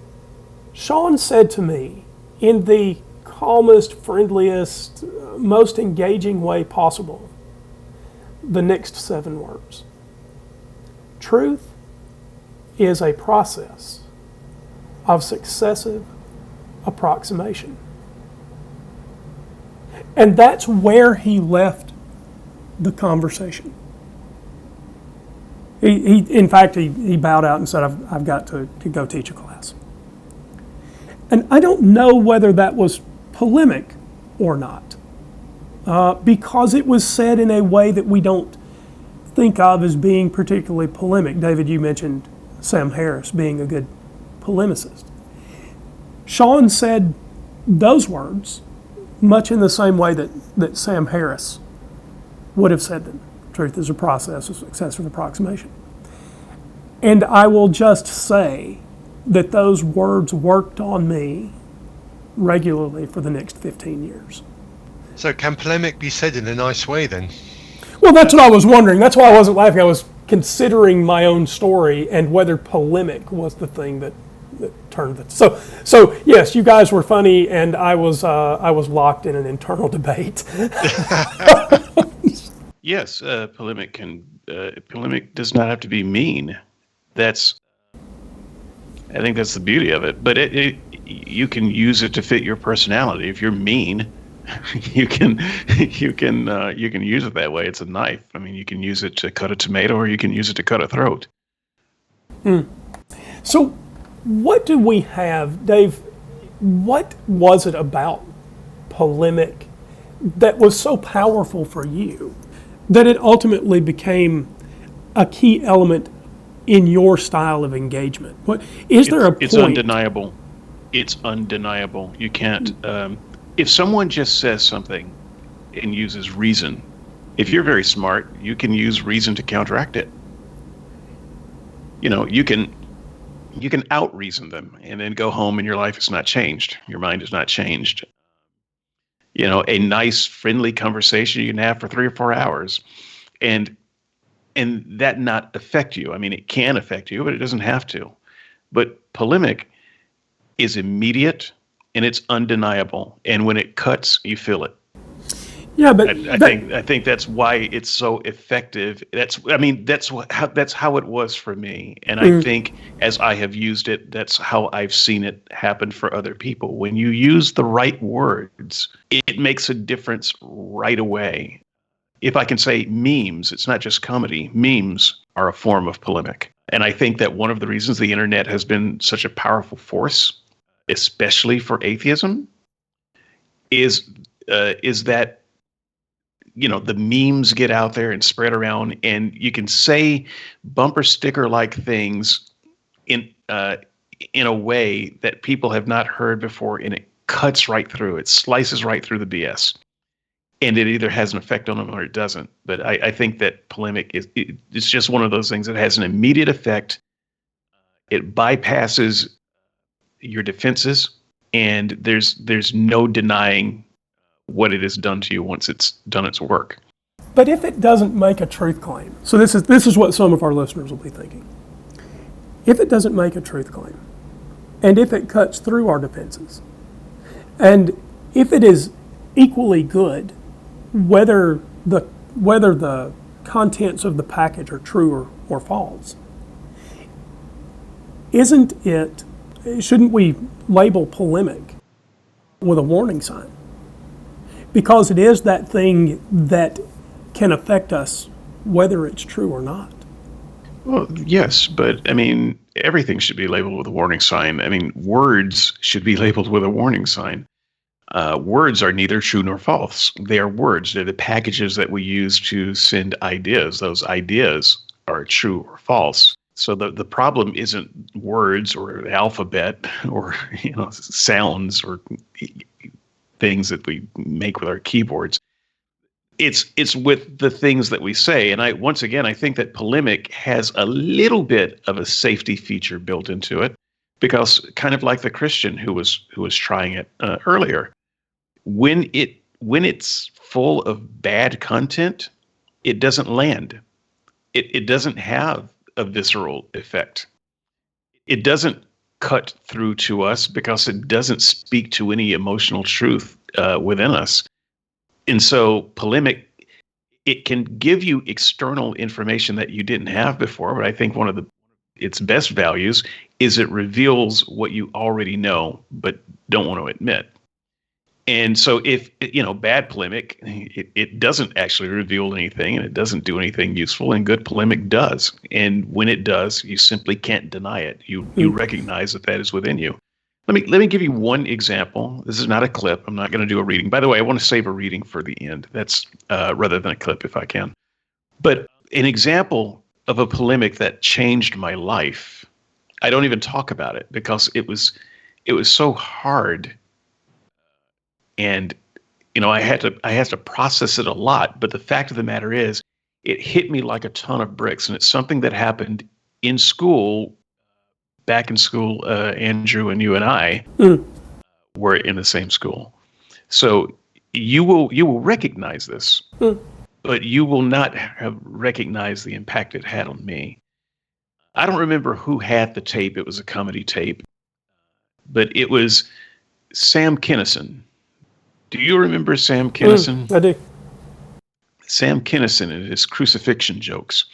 Sean said to me, in the calmest, friendliest, most engaging way possible, the next 7 words. Truth is a process of successive approximation. And that's where he left the conversation. In fact, he bowed out and said, I've got to go teach a class. And I don't know whether that was polemic or not, because it was said in a way that we don't think of as being particularly polemic. David, you mentioned Sam Harris being a good polemicist. Sean said those words much in the same way that Sam Harris would have said them. Truth is a process of successive approximation. And I will just say that those words worked on me regularly for the next 15 years. So can polemic be said in a nice way then? Well, that's what I was wondering. That's why I wasn't laughing. I was considering my own story and whether polemic was the thing that turned it. So yes, you guys were funny, and I was locked in an internal debate. Yes, polemic does not have to be mean. I think that's the beauty of it. But you can use it to fit your personality. If you're mean, you can use it that way. It's a knife. I mean, you can use it to cut a tomato, or you can use it to cut a throat. So, what do we have, Dave? What was it about polemic that was so powerful for you that it ultimately became a key element in your style of engagement? There a point? It's undeniable. It's undeniable. You can't. If someone just says something and uses reason, if you're very smart, you can use reason to counteract it. You can out-reason them and then go home and your life is not changed. Your mind is not changed. a nice, friendly conversation you can have for 3 or 4 hours, and that not affect you. I mean, it can affect you, but it doesn't have to. But polemic is immediate and it's undeniable, and when it cuts, you feel it. Yeah, but I think that's why it's so effective. That's how it was for me, and I think as I have used it, that's how I've seen it happen for other people. When you use the right words, it makes a difference right away. If I can say memes, it's not just comedy. Memes are a form of polemic, and I think that one of the reasons the internet has been such a powerful force, especially for atheism, is that the memes get out there and spread around, and you can say bumper sticker like things in a way that people have not heard before, and it cuts right through. It slices right through the BS, and it either has an effect on them or it doesn't. But I think that polemic it's just one of those things that has an immediate effect. It bypasses your defenses, and there's no denying what it has done to you once it's done its work. But if it doesn't make a truth claim, so this is what some of our listeners will be thinking. If it doesn't make a truth claim, and if it cuts through our defenses, and if it is equally good, whether the contents of the package are true or false, shouldn't we label polemic with a warning sign? Because it is that thing that can affect us whether it's true or not. Well, yes, but I mean, everything should be labeled with a warning sign. I mean, words should be labeled with a warning sign. Words are neither true nor false. They are words. They're the packages that we use to send ideas. Those ideas are true or false. So the problem isn't words or the alphabet or sounds or things that we make with our keyboards. It's with the things that we say. And I think that polemic has a little bit of a safety feature built into it, because kind of like the Christian who was trying it earlier, when it's full of bad content, it doesn't land. It doesn't have a visceral effect. It doesn't cut through to us because it doesn't speak to any emotional truth within us. And so polemic, it can give you external information that you didn't have before, but I think one of its best values is it reveals what you already know but don't want to admit. And so if, bad polemic, it doesn't actually reveal anything, and it doesn't do anything useful, and good polemic does. And when it does, you simply can't deny it. You recognize that is within you. Let me give you one example. This is not a clip. I'm not going to do a reading. By the way, I want to save a reading for the end. That's rather than a clip if I can. But an example of a polemic that changed my life. I don't even talk about it because it was so hard. And I had to process it a lot, but the fact of the matter is, it hit me like a ton of bricks, and it's something that happened in school. Back in school, Andrew and you and I were in the same school, so you will recognize this, but you will not have recognized the impact it had on me. I don't remember who had the tape; it was a comedy tape, but it was Sam Kinison. Do you remember Sam Kinison? I do. Sam Kinison and his crucifixion jokes.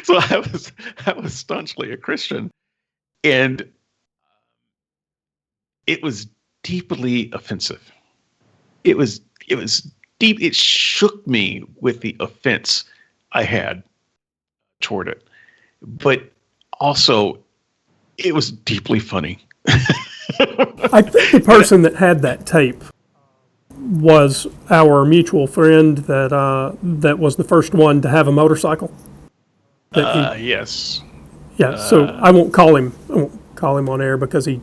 So I was staunchly a Christian, and it was deeply offensive. It was deep. It shook me with the offense I had toward it, but also it was deeply funny. I think the person that had that tape was our mutual friend that was the first one to have a motorcycle. Yes. Yeah. So I won't call him on air because he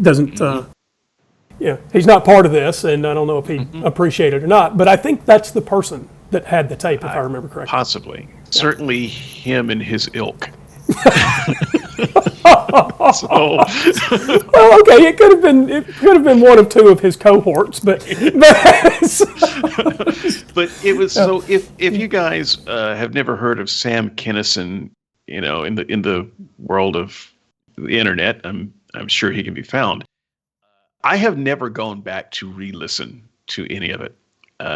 doesn't. He's not part of this, and I don't know if he appreciated it or not. But I think that's the person that had the tape, if I remember correctly. Possibly. Yeah. Certainly him and his ilk. So, Well, okay, it could have been one of two of his cohorts, but but it was so. If you guys have never heard of Sam Kinison, in the world of the internet, I'm sure he can be found. I have never gone back to re-listen to any of it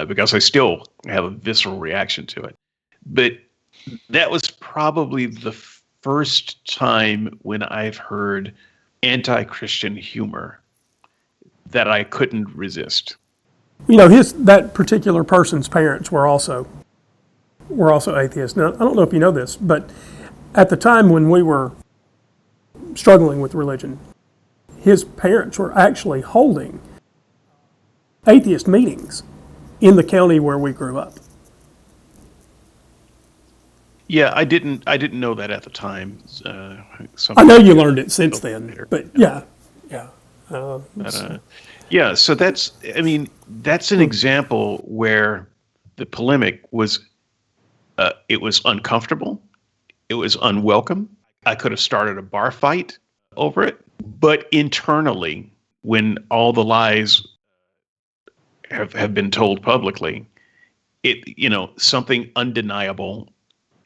because I still have a visceral reaction to it. But that was probably the first time when I've heard anti-Christian humor that I couldn't resist. that particular person's parents were also atheists. Now, I don't know if you know this, but at the time when we were struggling with religion, his parents were actually holding atheist meetings in the county where we grew up. Yeah, I didn't know that at the time. I know you learned it since then, but yeah. Yeah, so that's an example where the polemic was, it was uncomfortable, it was unwelcome. I could have started a bar fight over it, but internally, when all the lies have been told publicly, something undeniable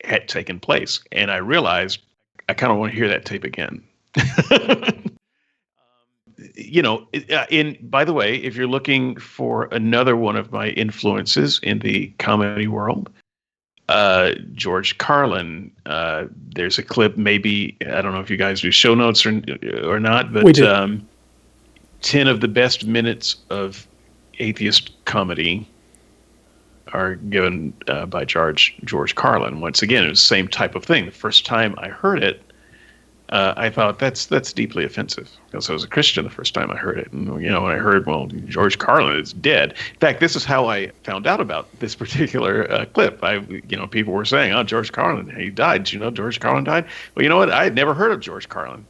had taken place, and I realized I kind of want to hear that tape again. By the way, if you're looking for another one of my influences in the comedy world, George Carlin, there's a clip, maybe, I don't know if you guys do show notes or not, but 10 of the best minutes of atheist comedy are given by George Carlin. Once again, it was the same type of thing. The first time I heard it, I thought that's deeply offensive, because I was a Christian the first time I heard it. And when I heard, well, George Carlin is dead. In fact, this is how I found out about this particular clip. People were saying, "Oh, George Carlin, he died. Did you know George Carlin died?" Well, you know what? I had never heard of George Carlin.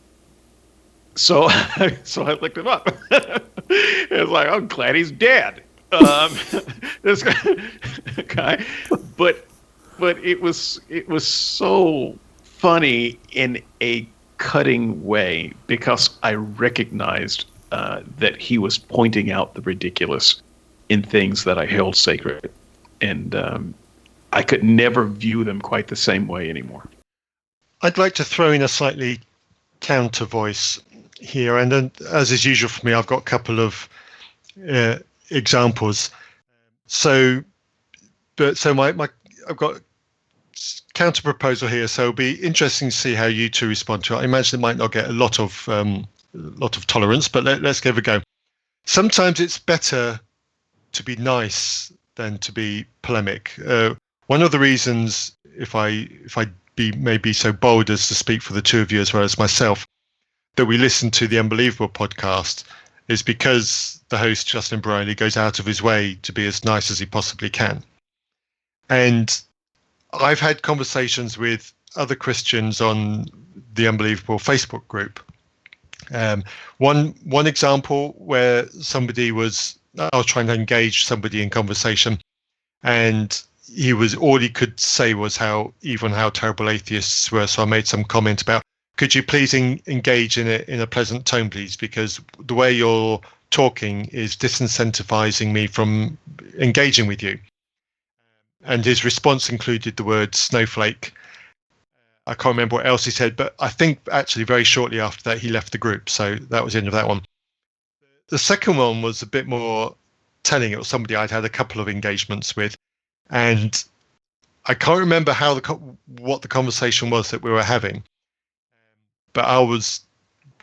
So I looked him up. It was like, I'm glad he's dead. This guy, but it was so funny in a cutting way, because I recognized that he was pointing out the ridiculous in things that I held sacred, and I could never view them quite the same way anymore. I'd like to throw in a slightly counter voice here, and then, as is usual for me, I've got a couple of examples. I've got counter proposal here, so it'll be interesting to see how you two respond to it. I imagine it might not get a lot of tolerance, but let's give it a go. Sometimes it's better to be nice than to be polemic. One of the reasons, if I may be so bold as to speak for the two of you as well as myself, that we listen to the Unbelievable podcast, is because the host, Justin Briley, goes out of his way to be as nice as he possibly can. And I've had conversations with other Christians on the Unbelievable Facebook group. One example where I was trying to engage somebody in conversation, and all he could say was how evil and how terrible atheists were. So I made some comment about, could you please engage in a pleasant tone, please? Because the way you're talking is disincentivizing me from engaging with you. And his response included the word snowflake. I can't remember what else he said, but I think actually very shortly after that, he left the group. So that was the end of that one. The second one was a bit more telling. It was somebody I'd had a couple of engagements with. And I can't remember what the conversation was that we were having. But I was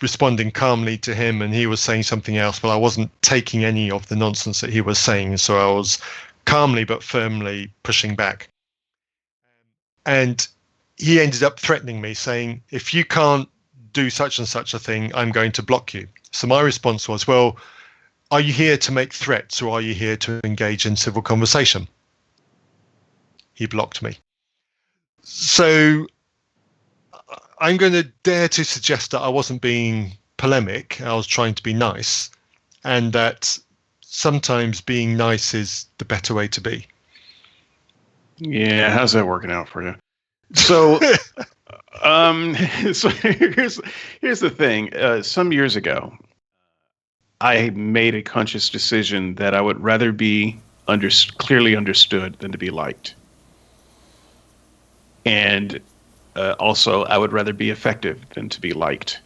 responding calmly to him, and he was saying something else, but I wasn't taking any of the nonsense that he was saying. So I was calmly but firmly pushing back. And he ended up threatening me, saying, if you can't do such and such a thing, I'm going to block you. So my response was, well, are you here to make threats, or are you here to engage in civil conversation? He blocked me. So I'm going to dare to suggest that I wasn't being polemic. I was trying to be nice, and that sometimes being nice is the better way to be. Yeah, how's that working out for you? So So here's the thing. Some years ago, I made a conscious decision that I would rather be clearly understood than to be liked. And also, I would rather be effective than to be liked.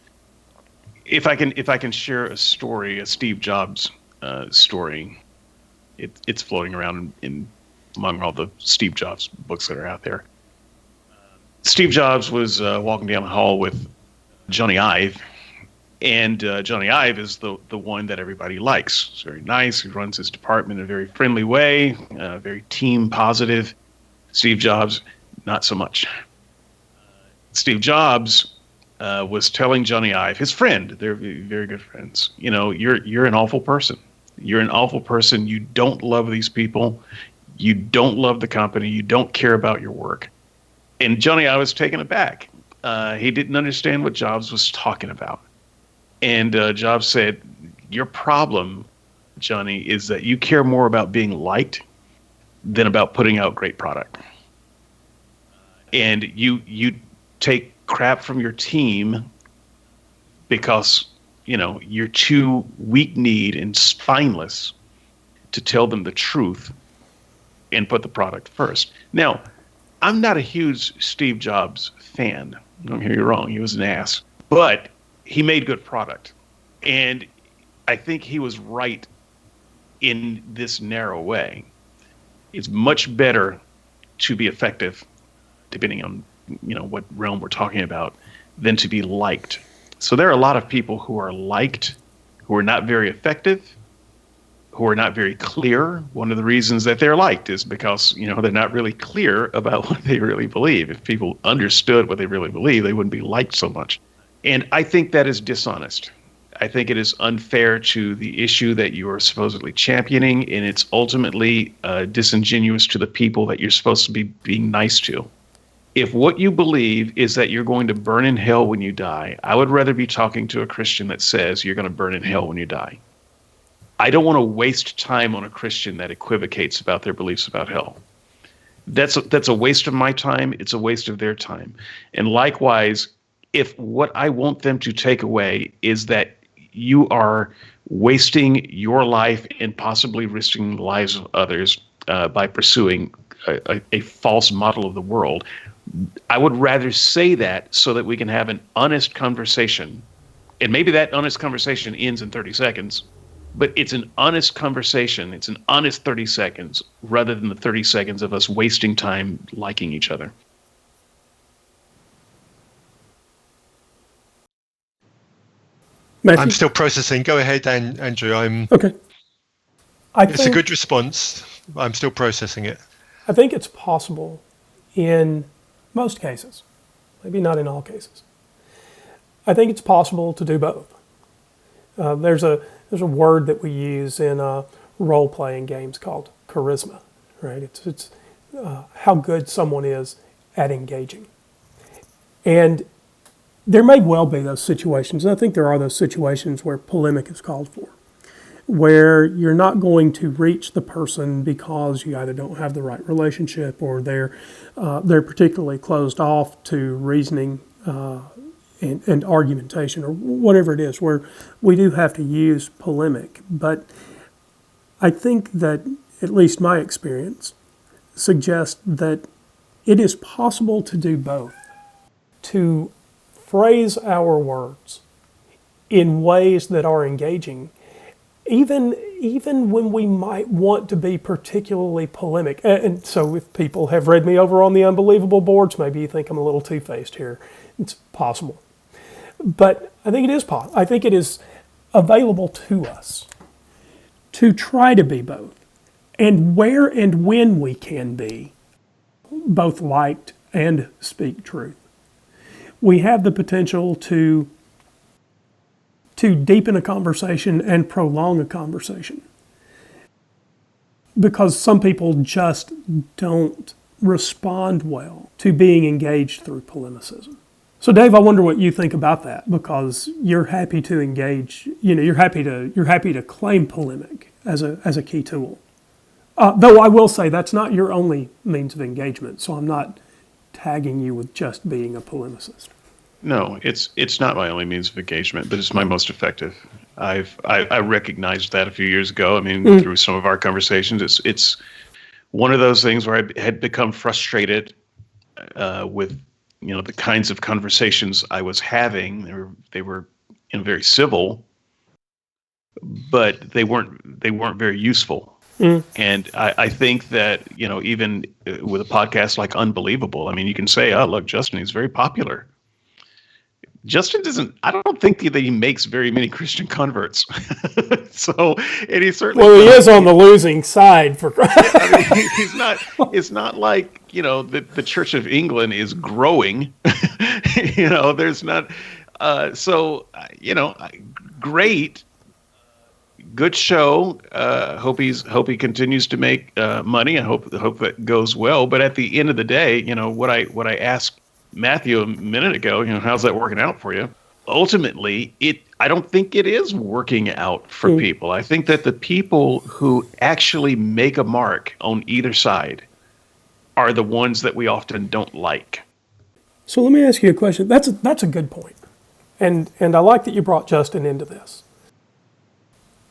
If I can share a story, a Steve Jobs story, it's floating around among all the Steve Jobs books that are out there. Steve Jobs was walking down the hall with Johnny Ive, and Johnny Ive is the one that everybody likes. He's very nice. He runs his department in a very friendly way, very team positive. Steve Jobs, not so much. Steve Jobs was telling Johnny Ive, his friend, they're very good friends, you're an awful person. You're an awful person. You don't love these people. You don't love the company. You don't care about your work. And Johnny Ive was taken aback. He didn't understand what Jobs was talking about. And Jobs said, your problem, Johnny, is that you care more about being liked than about putting out great product. And you take crap from your team because, you're too weak-kneed and spineless to tell them the truth and put the product first. Now, I'm not a huge Steve Jobs fan. Don't hear you wrong. He was an ass. But he made good product. And I think he was right in this narrow way. It's much better to be effective, depending on what realm we're talking about, than to be liked. So there are a lot of people who are liked, who are not very effective, who are not very clear. One of the reasons that they're liked is because, they're not really clear about what they really believe. If people understood what they really believe, they wouldn't be liked so much. And I think that is dishonest. I think it is unfair to the issue that you are supposedly championing, and it's ultimately disingenuous to the people that you're supposed to be being nice to. If what you believe is that you're going to burn in hell when you die, I would rather be talking to a Christian that says you're going to burn in hell when you die. I don't want to waste time on a Christian that equivocates about their beliefs about hell. That's a waste of my time. It's a waste of their time. And likewise, if what I want them to take away is that you are wasting your life and possibly risking the lives of others by pursuing a false model of the world, I would rather say that so that we can have an honest conversation. And maybe that honest conversation ends in 30 seconds, but it's an honest conversation. It's an honest 30 seconds rather than the 30 seconds of us wasting time liking each other. Matthew? I'm still processing. Go ahead, Andrew. Okay. It's a good response. I'm still processing it. I think it's possible in most cases, maybe not in all cases. I think it's possible to do both. There's a word that we use in role-playing games called charisma, right? It's how good someone is at engaging. And there may well be those situations, and I think there are those situations where polemic is called for, where you're not going to reach the person because you either don't have the right relationship or they're particularly closed off to reasoning and argumentation or whatever it is, where we do have to use polemic. But I think that, at least my experience, suggests that it is possible to do both, to phrase our words in ways that are engaging, even when we might want to be particularly polemic. And so if people have read me over on the Unbelievable boards, maybe you think I'm a little two-faced here. It's possible. But I think it is possible. I think it is available to us to try to be both. And where and when we can be both liked and speak truth, we have the potential to deepen a conversation and prolong a conversation. Because some people just don't respond well to being engaged through polemicism. So Dave, I wonder what you think about that, because you're happy to engage, you're happy to claim polemic as a key tool. Though I will say that's not your only means of engagement, so I'm not tagging you with just being a polemicist. No, it's not my only means of engagement, but it's my most effective. I recognized that a few years ago. I mean, through some of our conversations, it's one of those things where I had become frustrated with the kinds of conversations I was having. They were very civil, but they weren't very useful. And I think that even with a podcast like Unbelievable, I mean, you can say, oh, look, Justin, he's very popular. Justin I don't think that he makes very many Christian converts. And he certainly. Well, he is on the losing side for. I mean, he's not. It's not like the Church of England is growing. There's not. Great, good show. Hope he continues to make money. I hope that goes well. But at the end of the day, what I asked Matthew a minute ago, how's that working out for you? Ultimately, I don't think it is working out for people. I think that the people who actually make a mark on either side are the ones that we often don't like. So let me ask you a question. That's a good point. And I like that you brought Justin into this.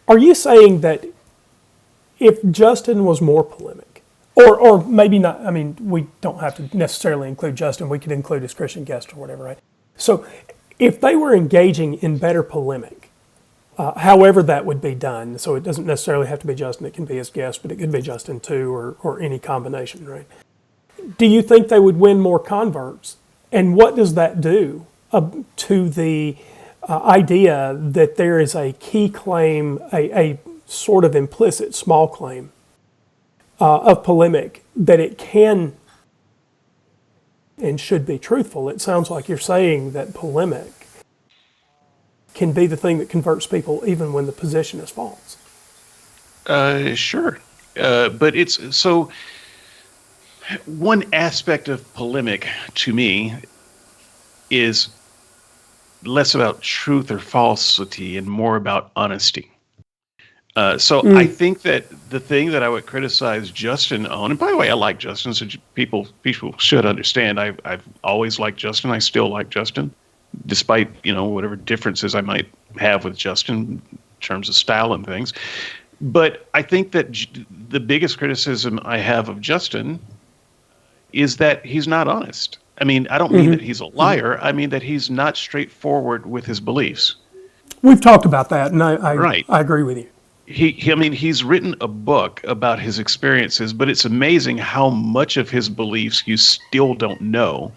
Are you saying that if Justin was more polemic, or maybe not, I mean, we don't have to necessarily include Justin, we could include his Christian guest or whatever, right? So if they were engaging in better polemic, however that would be done, so it doesn't necessarily have to be Justin, it can be his guest, but it could be Justin too, or any combination, right? Do you think they would win more converts? And what does that do to the idea that there is a key claim, a sort of implicit small claim of polemic, that it can and should be truthful? It sounds like you're saying that polemic can be the thing that converts people even when the position is false. Sure. But it's so one aspect of polemic to me is less about truth or falsity and more about honesty. I think that the thing that I would criticize Justin on, and by the way, I like Justin, so people should understand I've always liked Justin. I still like Justin, despite whatever differences I might have with Justin in terms of style and things. But I think that the biggest criticism I have of Justin is that he's not honest. I mean, I don't mean that he's a liar. I mean that he's not straightforward with his beliefs. We've talked about that, and I agree with you. He's written a book about his experiences, but it's amazing how much of his beliefs you still don't know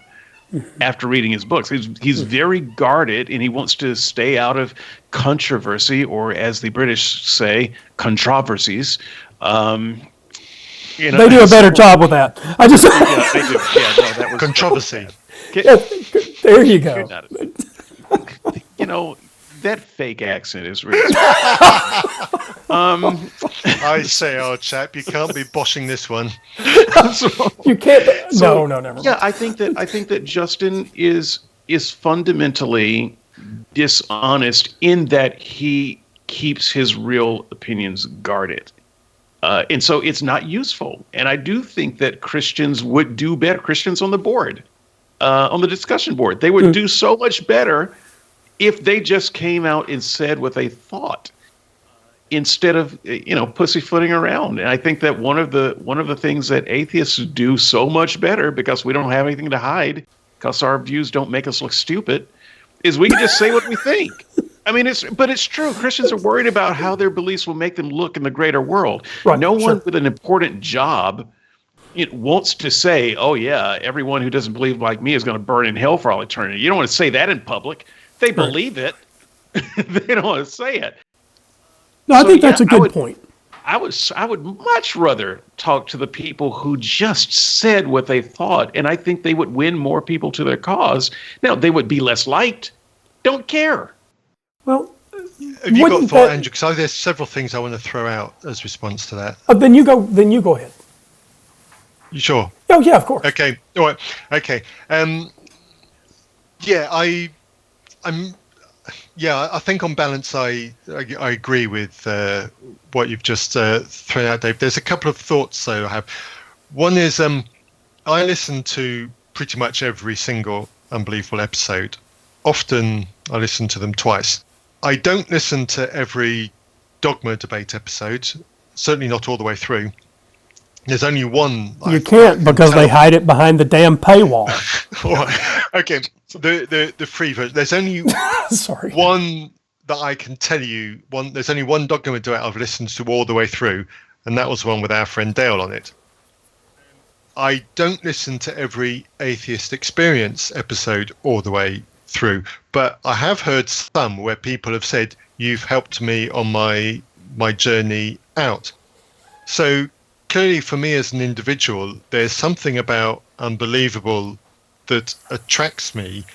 after reading his books. He's very guarded, and he wants to stay out of controversy, or as the British say, controversies. They do a better job with that. Yeah, they do. Yeah, no, that was controversy. There you go. That fake accent is really. I say, old chap, you can't be boshing this one. You can't. No, never mind. Yeah, I think that Justin is fundamentally dishonest in that he keeps his real opinions guarded. And so it's not useful. And I do think that Christians would do better. Christians on the board, on the discussion board, they would do so much better if they just came out and said what they thought, instead of pussyfooting around. And I think that one of the things that atheists do so much better, because we don't have anything to hide, because our views don't make us look stupid, is we can just say what we think. I mean, it's true. Christians are worried about how their beliefs will make them look in the greater world. Right, no one with an important job wants to say, oh yeah, everyone who doesn't believe like me is going to burn in hell for all eternity. You don't want to say that in public. They believe it. They don't want to say it. No, I think that's a good point. I would much rather talk to the people who just said what they thought, and I think they would win more people to their cause. Now, they would be less liked. Don't care. Well, have you got a thought, Andrew? Because there's several things I want to throw out as response to that. Then you go ahead. You sure? Oh yeah, of course. Okay. All right. Okay. I think on balance, I agree with what you've just thrown out, Dave. There's a couple of thoughts though I have. One is I listen to pretty much every single Unbelievable episode. Often I listen to them twice. I don't listen to every dogma debate episode, certainly not all the way through. There's only one. You can't because they hide it behind the damn paywall. Okay, so the free version. There's only Sorry. one that I can tell you. There's only one dogma debate I've listened to all the way through, and that was one with our friend Dale on it. I don't listen to every Atheist Experience episode all the way through, but I have heard some where people have said, "You've helped me on my journey out." So clearly for me as an individual, there's something about Unbelievable that attracts me,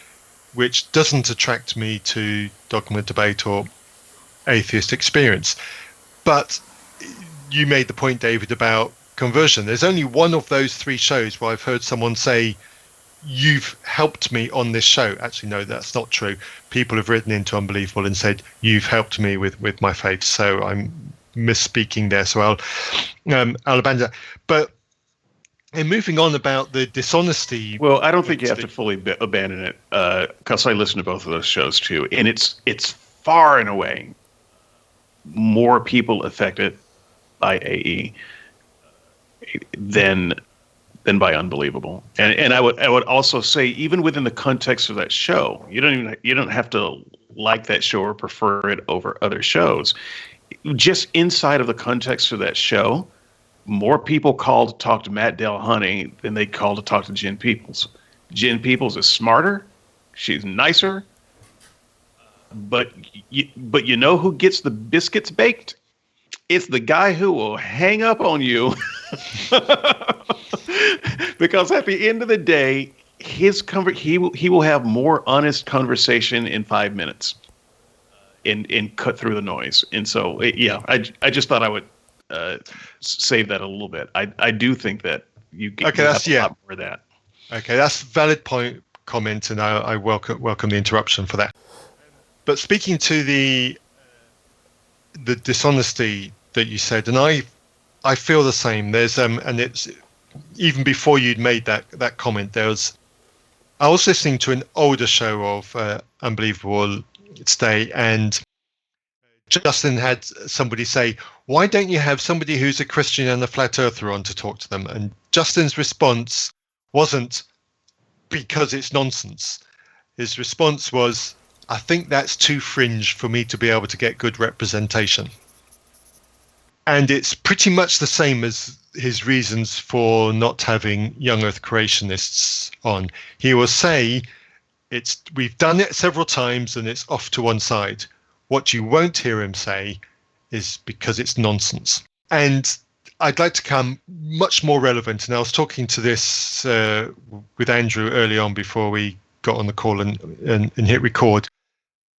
which doesn't attract me to Dogma Debate or Atheist Experience. But you made the point, David, about conversion. There's only one of those three shows where I've heard someone say, "You've helped me on this show." Actually, no, that's not true. People have written into Unbelievable and said, "You've helped me with my faith." So I'm misspeaking there, so I'll abandon that. But in moving on about the dishonesty, well, I don't think you have to fully abandon it, because I listen to both of those shows too, and it's far and away more people affected by AE than by Unbelievable. And I would also say, even within the context of that show, you don't have to like that show or prefer it over other shows. Just inside of the context of that show, more people call to talk to Matt Delhoney than they call to talk to Jen Peoples. Jen Peoples is smarter, she's nicer, but you know who gets the biscuits baked? It's the guy who will hang up on you because at the end of the day, he will have more honest conversation in 5 minutes. And cut through the noise. And so, I just thought I would save that a little bit. I do think that you get a lot more of that. Okay, that's a valid comment, and I welcome the interruption for that. But speaking to the dishonesty that you said, and I feel the same. There's and it's even before you'd made that comment. I was listening to an older show of Unbelievable today, and Justin had somebody say, "Why don't you have somebody who's a Christian and a flat earther on to talk to them?" And Justin's response wasn't, "Because it's nonsense." His response was, "I think that's too fringe for me to be able to get good representation." And it's pretty much the same as his reasons for not having young earth creationists on. He will say, "We've done it several times and it's off to one side." What you won't hear him say is because it's nonsense. And I'd like to come much more relevant. And I was talking to this with Andrew early on before we got on the call and hit record.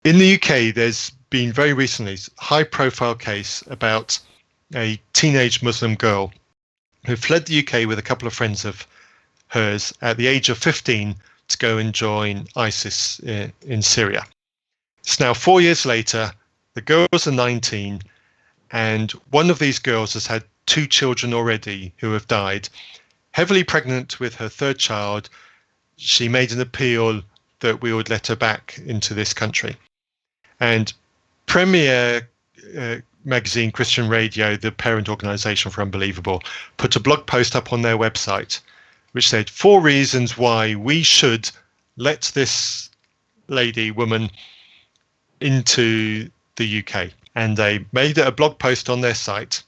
In the UK, there's been very recently a high-profile case about a teenage Muslim girl who fled the UK with a couple of friends of hers at the age of 15 to go and join ISIS in Syria. It's now 4 years later, the girls are 19, and one of these girls has had 2 children already who have died. Heavily pregnant with her 3rd child, she made an appeal that we would let her back into this country. And Premier Magazine, Christian Radio, the parent organisation for Unbelievable, put a blog post up on their website which said 4 reasons why we should let this woman into the UK. And they made a blog post on their site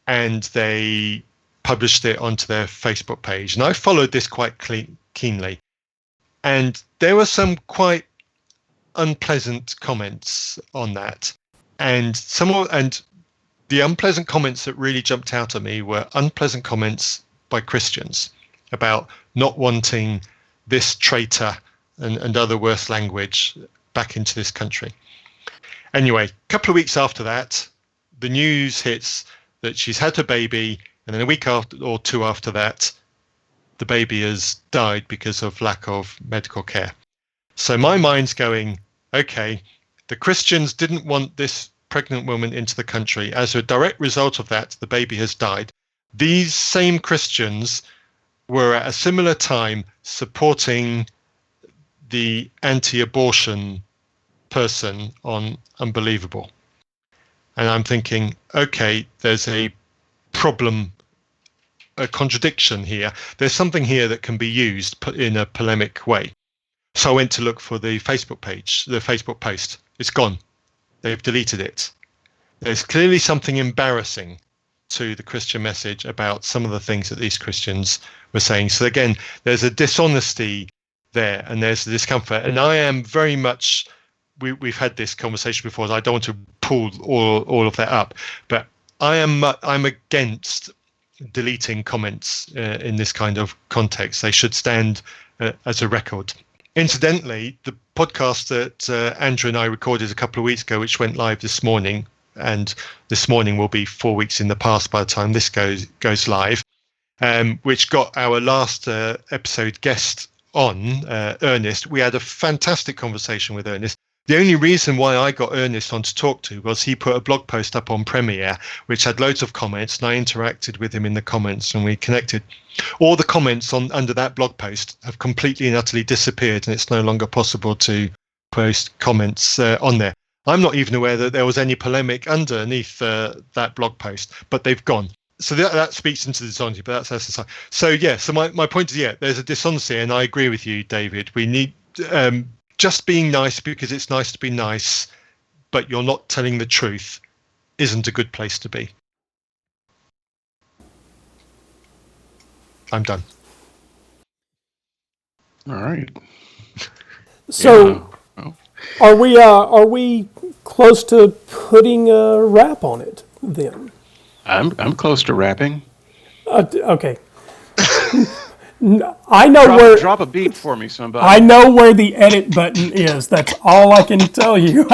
and they published it onto their Facebook page. And I followed this quite keenly. And there were some quite unpleasant comments on that. And the unpleasant comments that really jumped out at me were unpleasant comments by Christians about not wanting this traitor and other worse language back into this country. Anyway, a couple of weeks after that, the news hits that she's had her baby, and then a week or 2 after that, the baby has died because of lack of medical care. So my mind's going, okay, the Christians didn't want this pregnant woman into the country. As a direct result of that, the baby has died. These same Christians were at a similar time supporting the anti-abortion person on Unbelievable. And I'm thinking, okay, there's a problem, a contradiction here. There's something here that can be used in a polemic way. So I went to look for the Facebook page, the Facebook post. It's gone. They've deleted it. There's clearly something embarrassing to the Christian message about some of the things that these Christians were saying. So again, there's a dishonesty there, and there's a discomfort. And I am very much, we've had this conversation before, so I don't want to pull all of that up, but I'm against deleting comments in this kind of context. They should stand as a record. Incidentally, the podcast that Andrew and I recorded a couple of weeks ago, which went live this morning, and this morning will be 4 weeks in the past by the time this goes live, which got our last episode guest on, Ernest. We had a fantastic conversation with Ernest. The only reason why I got Ernest on to talk to was he put a blog post up on Premiere, which had loads of comments, and I interacted with him in the comments and we connected. All the comments under that blog post have completely and utterly disappeared, and it's no longer possible to post comments on there. I'm not even aware that there was any polemic underneath that blog post, but they've gone. So that speaks into the dishonesty, but that's aside. So yeah, so my point is, there's a dishonesty, and I agree with you, David. We need just being nice because it's nice to be nice, but you're not telling the truth isn't a good place to be. I'm done. All right. So, are we close to putting a wrap on it then? I'm close to wrapping. Okay. I know drop a beat for me, somebody. I know where the edit button is. That's all I can tell you.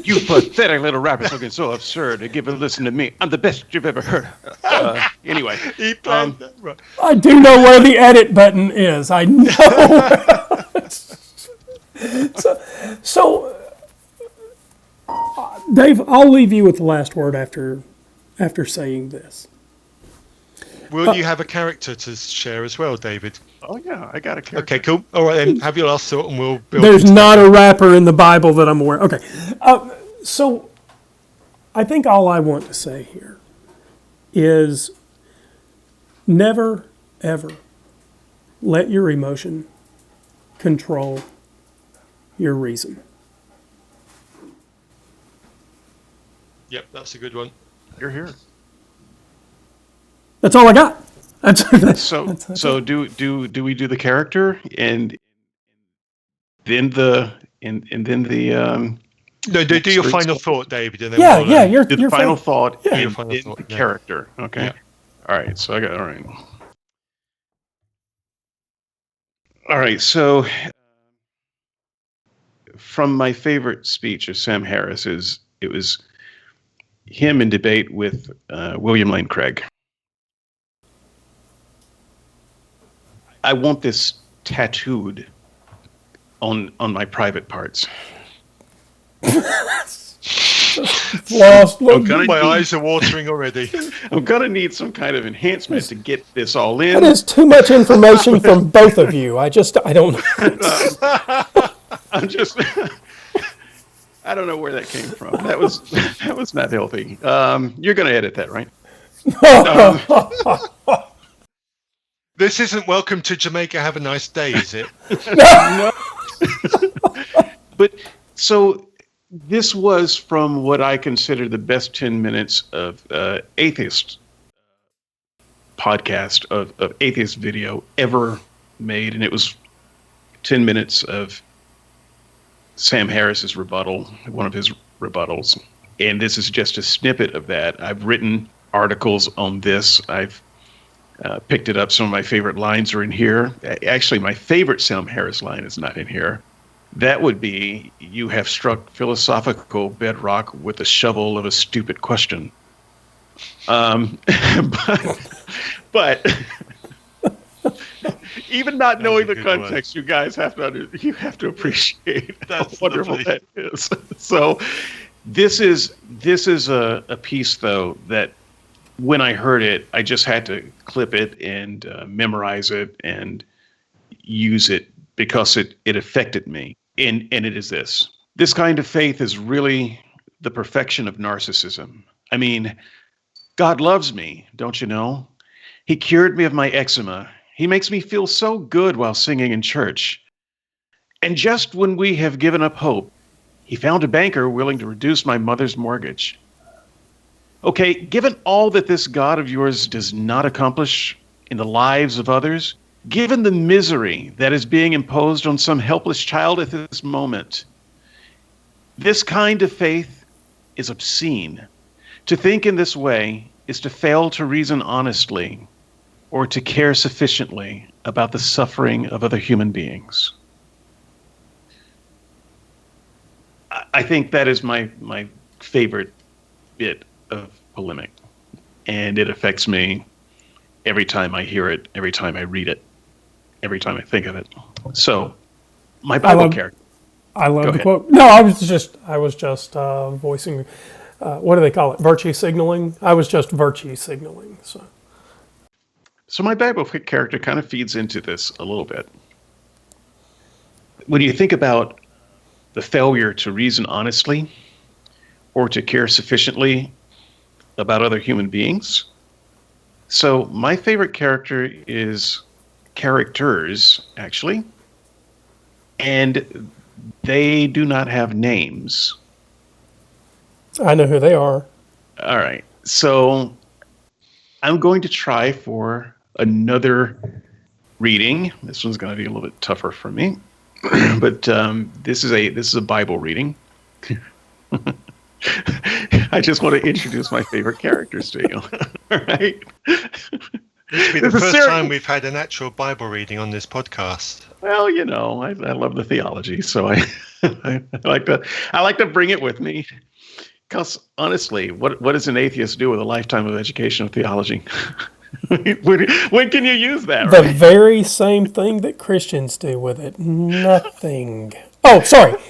You pathetic little rabbit looking so absurd. Give a listen to me. I'm the best you've ever heard. Anyway. I do know where the edit button is. I know. So, Dave, I'll leave you with the last word after saying this. Will you have a character to share as well, David? Oh, yeah, I got a character. Okay, cool. All right, then have your last thought and we'll build. There's not a rapper in the Bible that I'm aware. Okay. So I think all I want to say here is never, ever let your emotion control your reason. Yep, that's a good one. You're here. That's all I got. So do we do the character and then the No, do your final thought, David, and then your final thought yeah. in the character. Okay. Yeah. All right. So All right. So from my favorite speech of Sam Harris it was him in debate with William Lane Craig. I want this tattooed on my private parts. My eyes are watering already. I'm gonna need some kind of enhancement to get this all in. That is too much information from both of you. I don't. I don't know where that came from. That was not healthy. You're gonna edit that, right? This isn't Welcome to Jamaica, have a nice day, is it? No. But so this was from what I consider the best 10 minutes of atheist podcast, of atheist video ever made. And it was 10 minutes of Sam Harris's rebuttal, one of his rebuttals. And this is just a snippet of that. I've written articles on this. I've picked it up. Some of my favorite lines are in here. Actually, my favorite Sam Harris line is not in here. That would be, "You have struck philosophical bedrock with a shovel of a stupid question." But even not knowing the context, you guys have to appreciate how wonderful that is. So this is a piece, though, that when I heard it, I just had to clip it and memorize it and use it because it affected me. And it is this. This kind of faith is really the perfection of narcissism. I mean, God loves me, don't you know? He cured me of my eczema. He makes me feel so good while singing in church. And just when we have given up hope, he found a banker willing to reduce my mother's mortgage. Okay, given all that this God of yours does not accomplish in the lives of others, given the misery that is being imposed on some helpless child at this moment, this kind of faith is obscene. To think in this way is to fail to reason honestly or to care sufficiently about the suffering of other human beings. I think that is my favorite bit of polemic, and it affects me every time I hear it, every time I read it, every time I think of it. So, my Bible character. I love Go the ahead. quote. No, I was just voicing. What do they call it? Virtue signaling. I was just virtue signaling. So my Bible character kind of feeds into this a little bit. When you think about the failure to reason honestly or to care sufficiently about other human beings. So my favorite character is characters, actually, and they do not have names. I know who they are. All right. So I'm going to try for another reading. This one's going to be a little bit tougher for me. But this is a Bible reading. I just want to introduce my favorite characters to you. All right. This will be the first time we've had an actual Bible reading on this podcast. Well, you know, I love the theology, so I like to bring it with me. Because honestly, what does an atheist do with a lifetime of education of theology? When can you use that? The Right? very same thing that Christians do with it. Nothing. Oh, sorry.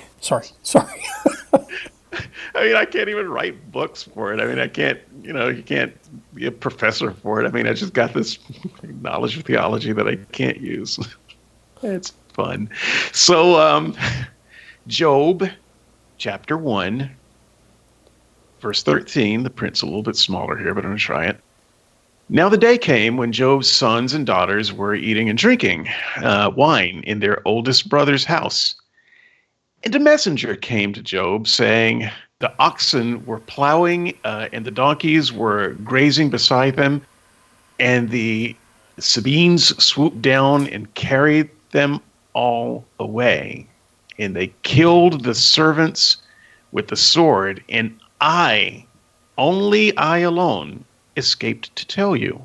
I mean, I can't even write books for it. I mean, I can't, you can't be a professor for it. I mean, I just got this knowledge of theology that I can't use. It's fun. So, Job, chapter 1, verse 13, the print's a little bit smaller here, but I'm going to try it. Now the day came when Job's sons and daughters were eating and drinking wine in their oldest brother's house. And a messenger came to Job, saying, the oxen were plowing and the donkeys were grazing beside them, and the Sabines swooped down and carried them all away. And they killed the servants with the sword, and only I alone, escaped to tell you.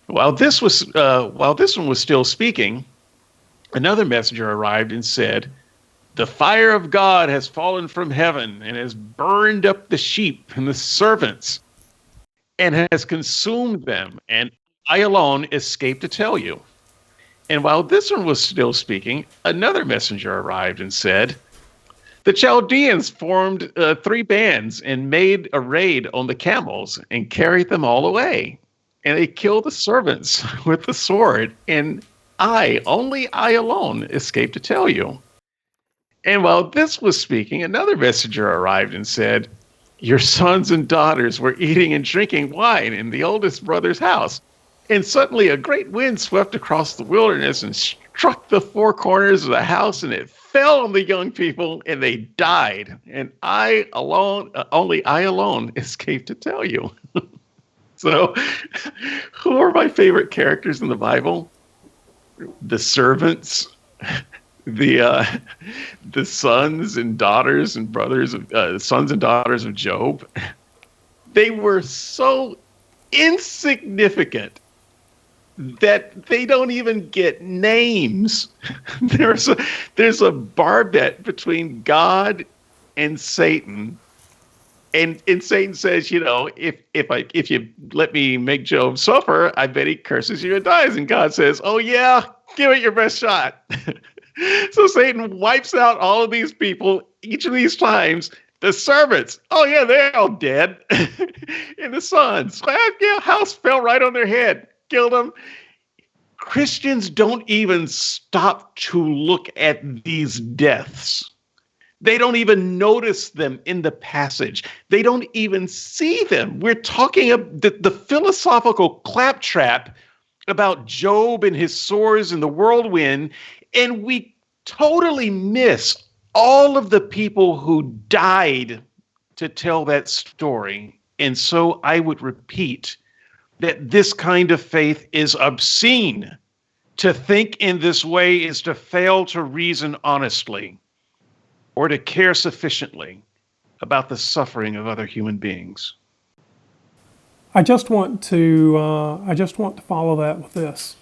While this one was still speaking, another messenger arrived and said, the fire of God has fallen from heaven and has burned up the sheep and the servants and has consumed them, and I alone escaped to tell you. And while this one was still speaking, another messenger arrived and said, the Chaldeans formed 3 bands and made a raid on the camels and carried them all away. And they killed the servants with the sword, and only I alone, escaped to tell you. And while this was speaking, another messenger arrived and said, your sons and daughters were eating and drinking wine in the oldest brother's house. And suddenly a great wind swept across the wilderness and struck the 4 corners of the house, and it fell on the young people, and they died. And only I alone, escaped to tell you. So, who are my favorite characters in the Bible? The servants, the sons and daughters and brothers of sons and daughters of Job. They were so insignificant that they don't even get names. There's a bar bet between God and Satan, and Satan says, if you let me make Job suffer, I bet he curses you and dies. And God says, oh yeah, give it your best shot. So Satan wipes out all of these people each of these times, The servants, oh yeah, they're all dead. And the sons, yeah, house fell right on their head, killed them. Christians don't even stop to look at these deaths. They don't even notice them in the passage. They don't even see them. We're talking about the philosophical claptrap about Job and his sores in the whirlwind, and we totally miss all of the people who died to tell that story. And so I would repeat that this kind of faith is obscene. To think in this way is to fail to reason honestly or to care sufficiently about the suffering of other human beings. I just want to follow that with this.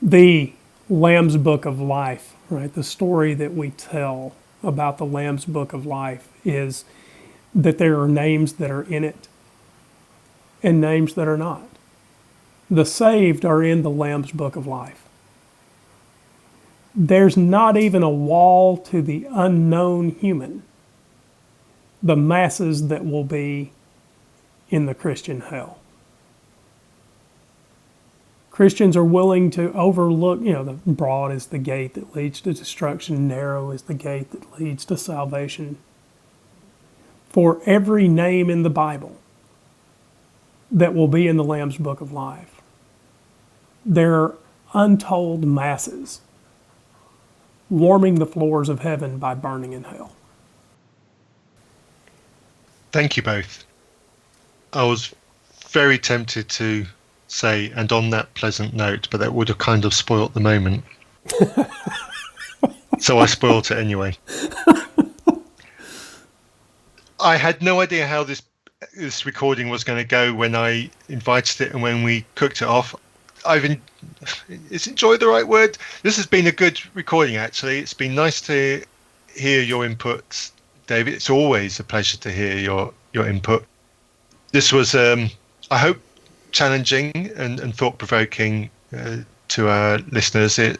The Lamb's Book of Life, right? The story that we tell about the Lamb's Book of Life is that there are names that are in it and names that are not. The saved are in the Lamb's Book of Life. There's not even a wall to the unknown human, the masses that will be in the Christian hell. Christians are willing to overlook, the broad is the gate that leads to destruction, narrow is the gate that leads to salvation. For every name in the Bible that will be in the Lamb's Book of Life, there are untold masses warming the floors of heaven by burning in hell. Thank you both. I was very tempted to say, and on that pleasant note, but that would have kind of spoilt the moment. So I spoilt it anyway. I had no idea how this recording was going to go when I invited it and when we cooked it off. Is enjoy the right word? This has been a good recording, actually. It's been nice to hear your input, David. It's always a pleasure to hear your input. This was, I hope, challenging and thought-provoking to our listeners. It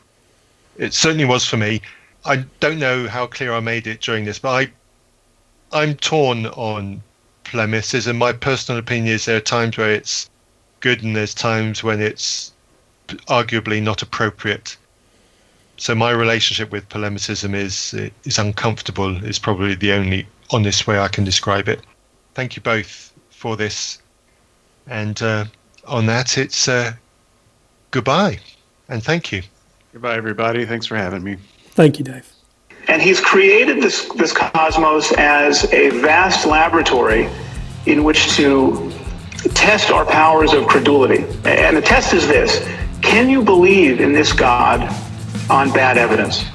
certainly was for me. I don't know how clear I made it during this, but I'm torn on polemicism. My personal opinion is there are times where it's good and there's times when it's arguably not appropriate. So my relationship with polemicism is uncomfortable, is probably the only honest way I can describe it. Thank you both for this. And on that, it's goodbye and thank you. Goodbye, everybody. Thanks for having me. Thank you, Dave. And he's created this cosmos as a vast laboratory in which to test our powers of credulity. And the test is this: can you believe in this God on bad evidence?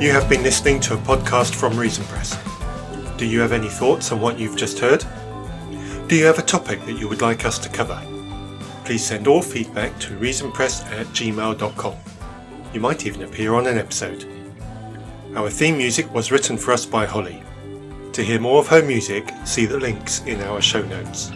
You have been listening to a podcast from Reason Press. Do you have any thoughts on what you've just heard? Do you have a topic that you would like us to cover? Please send all feedback to reasonpress@gmail.com. You might even appear on an episode. Our theme music was written for us by Holly. To hear more of her music, see the links in our show notes.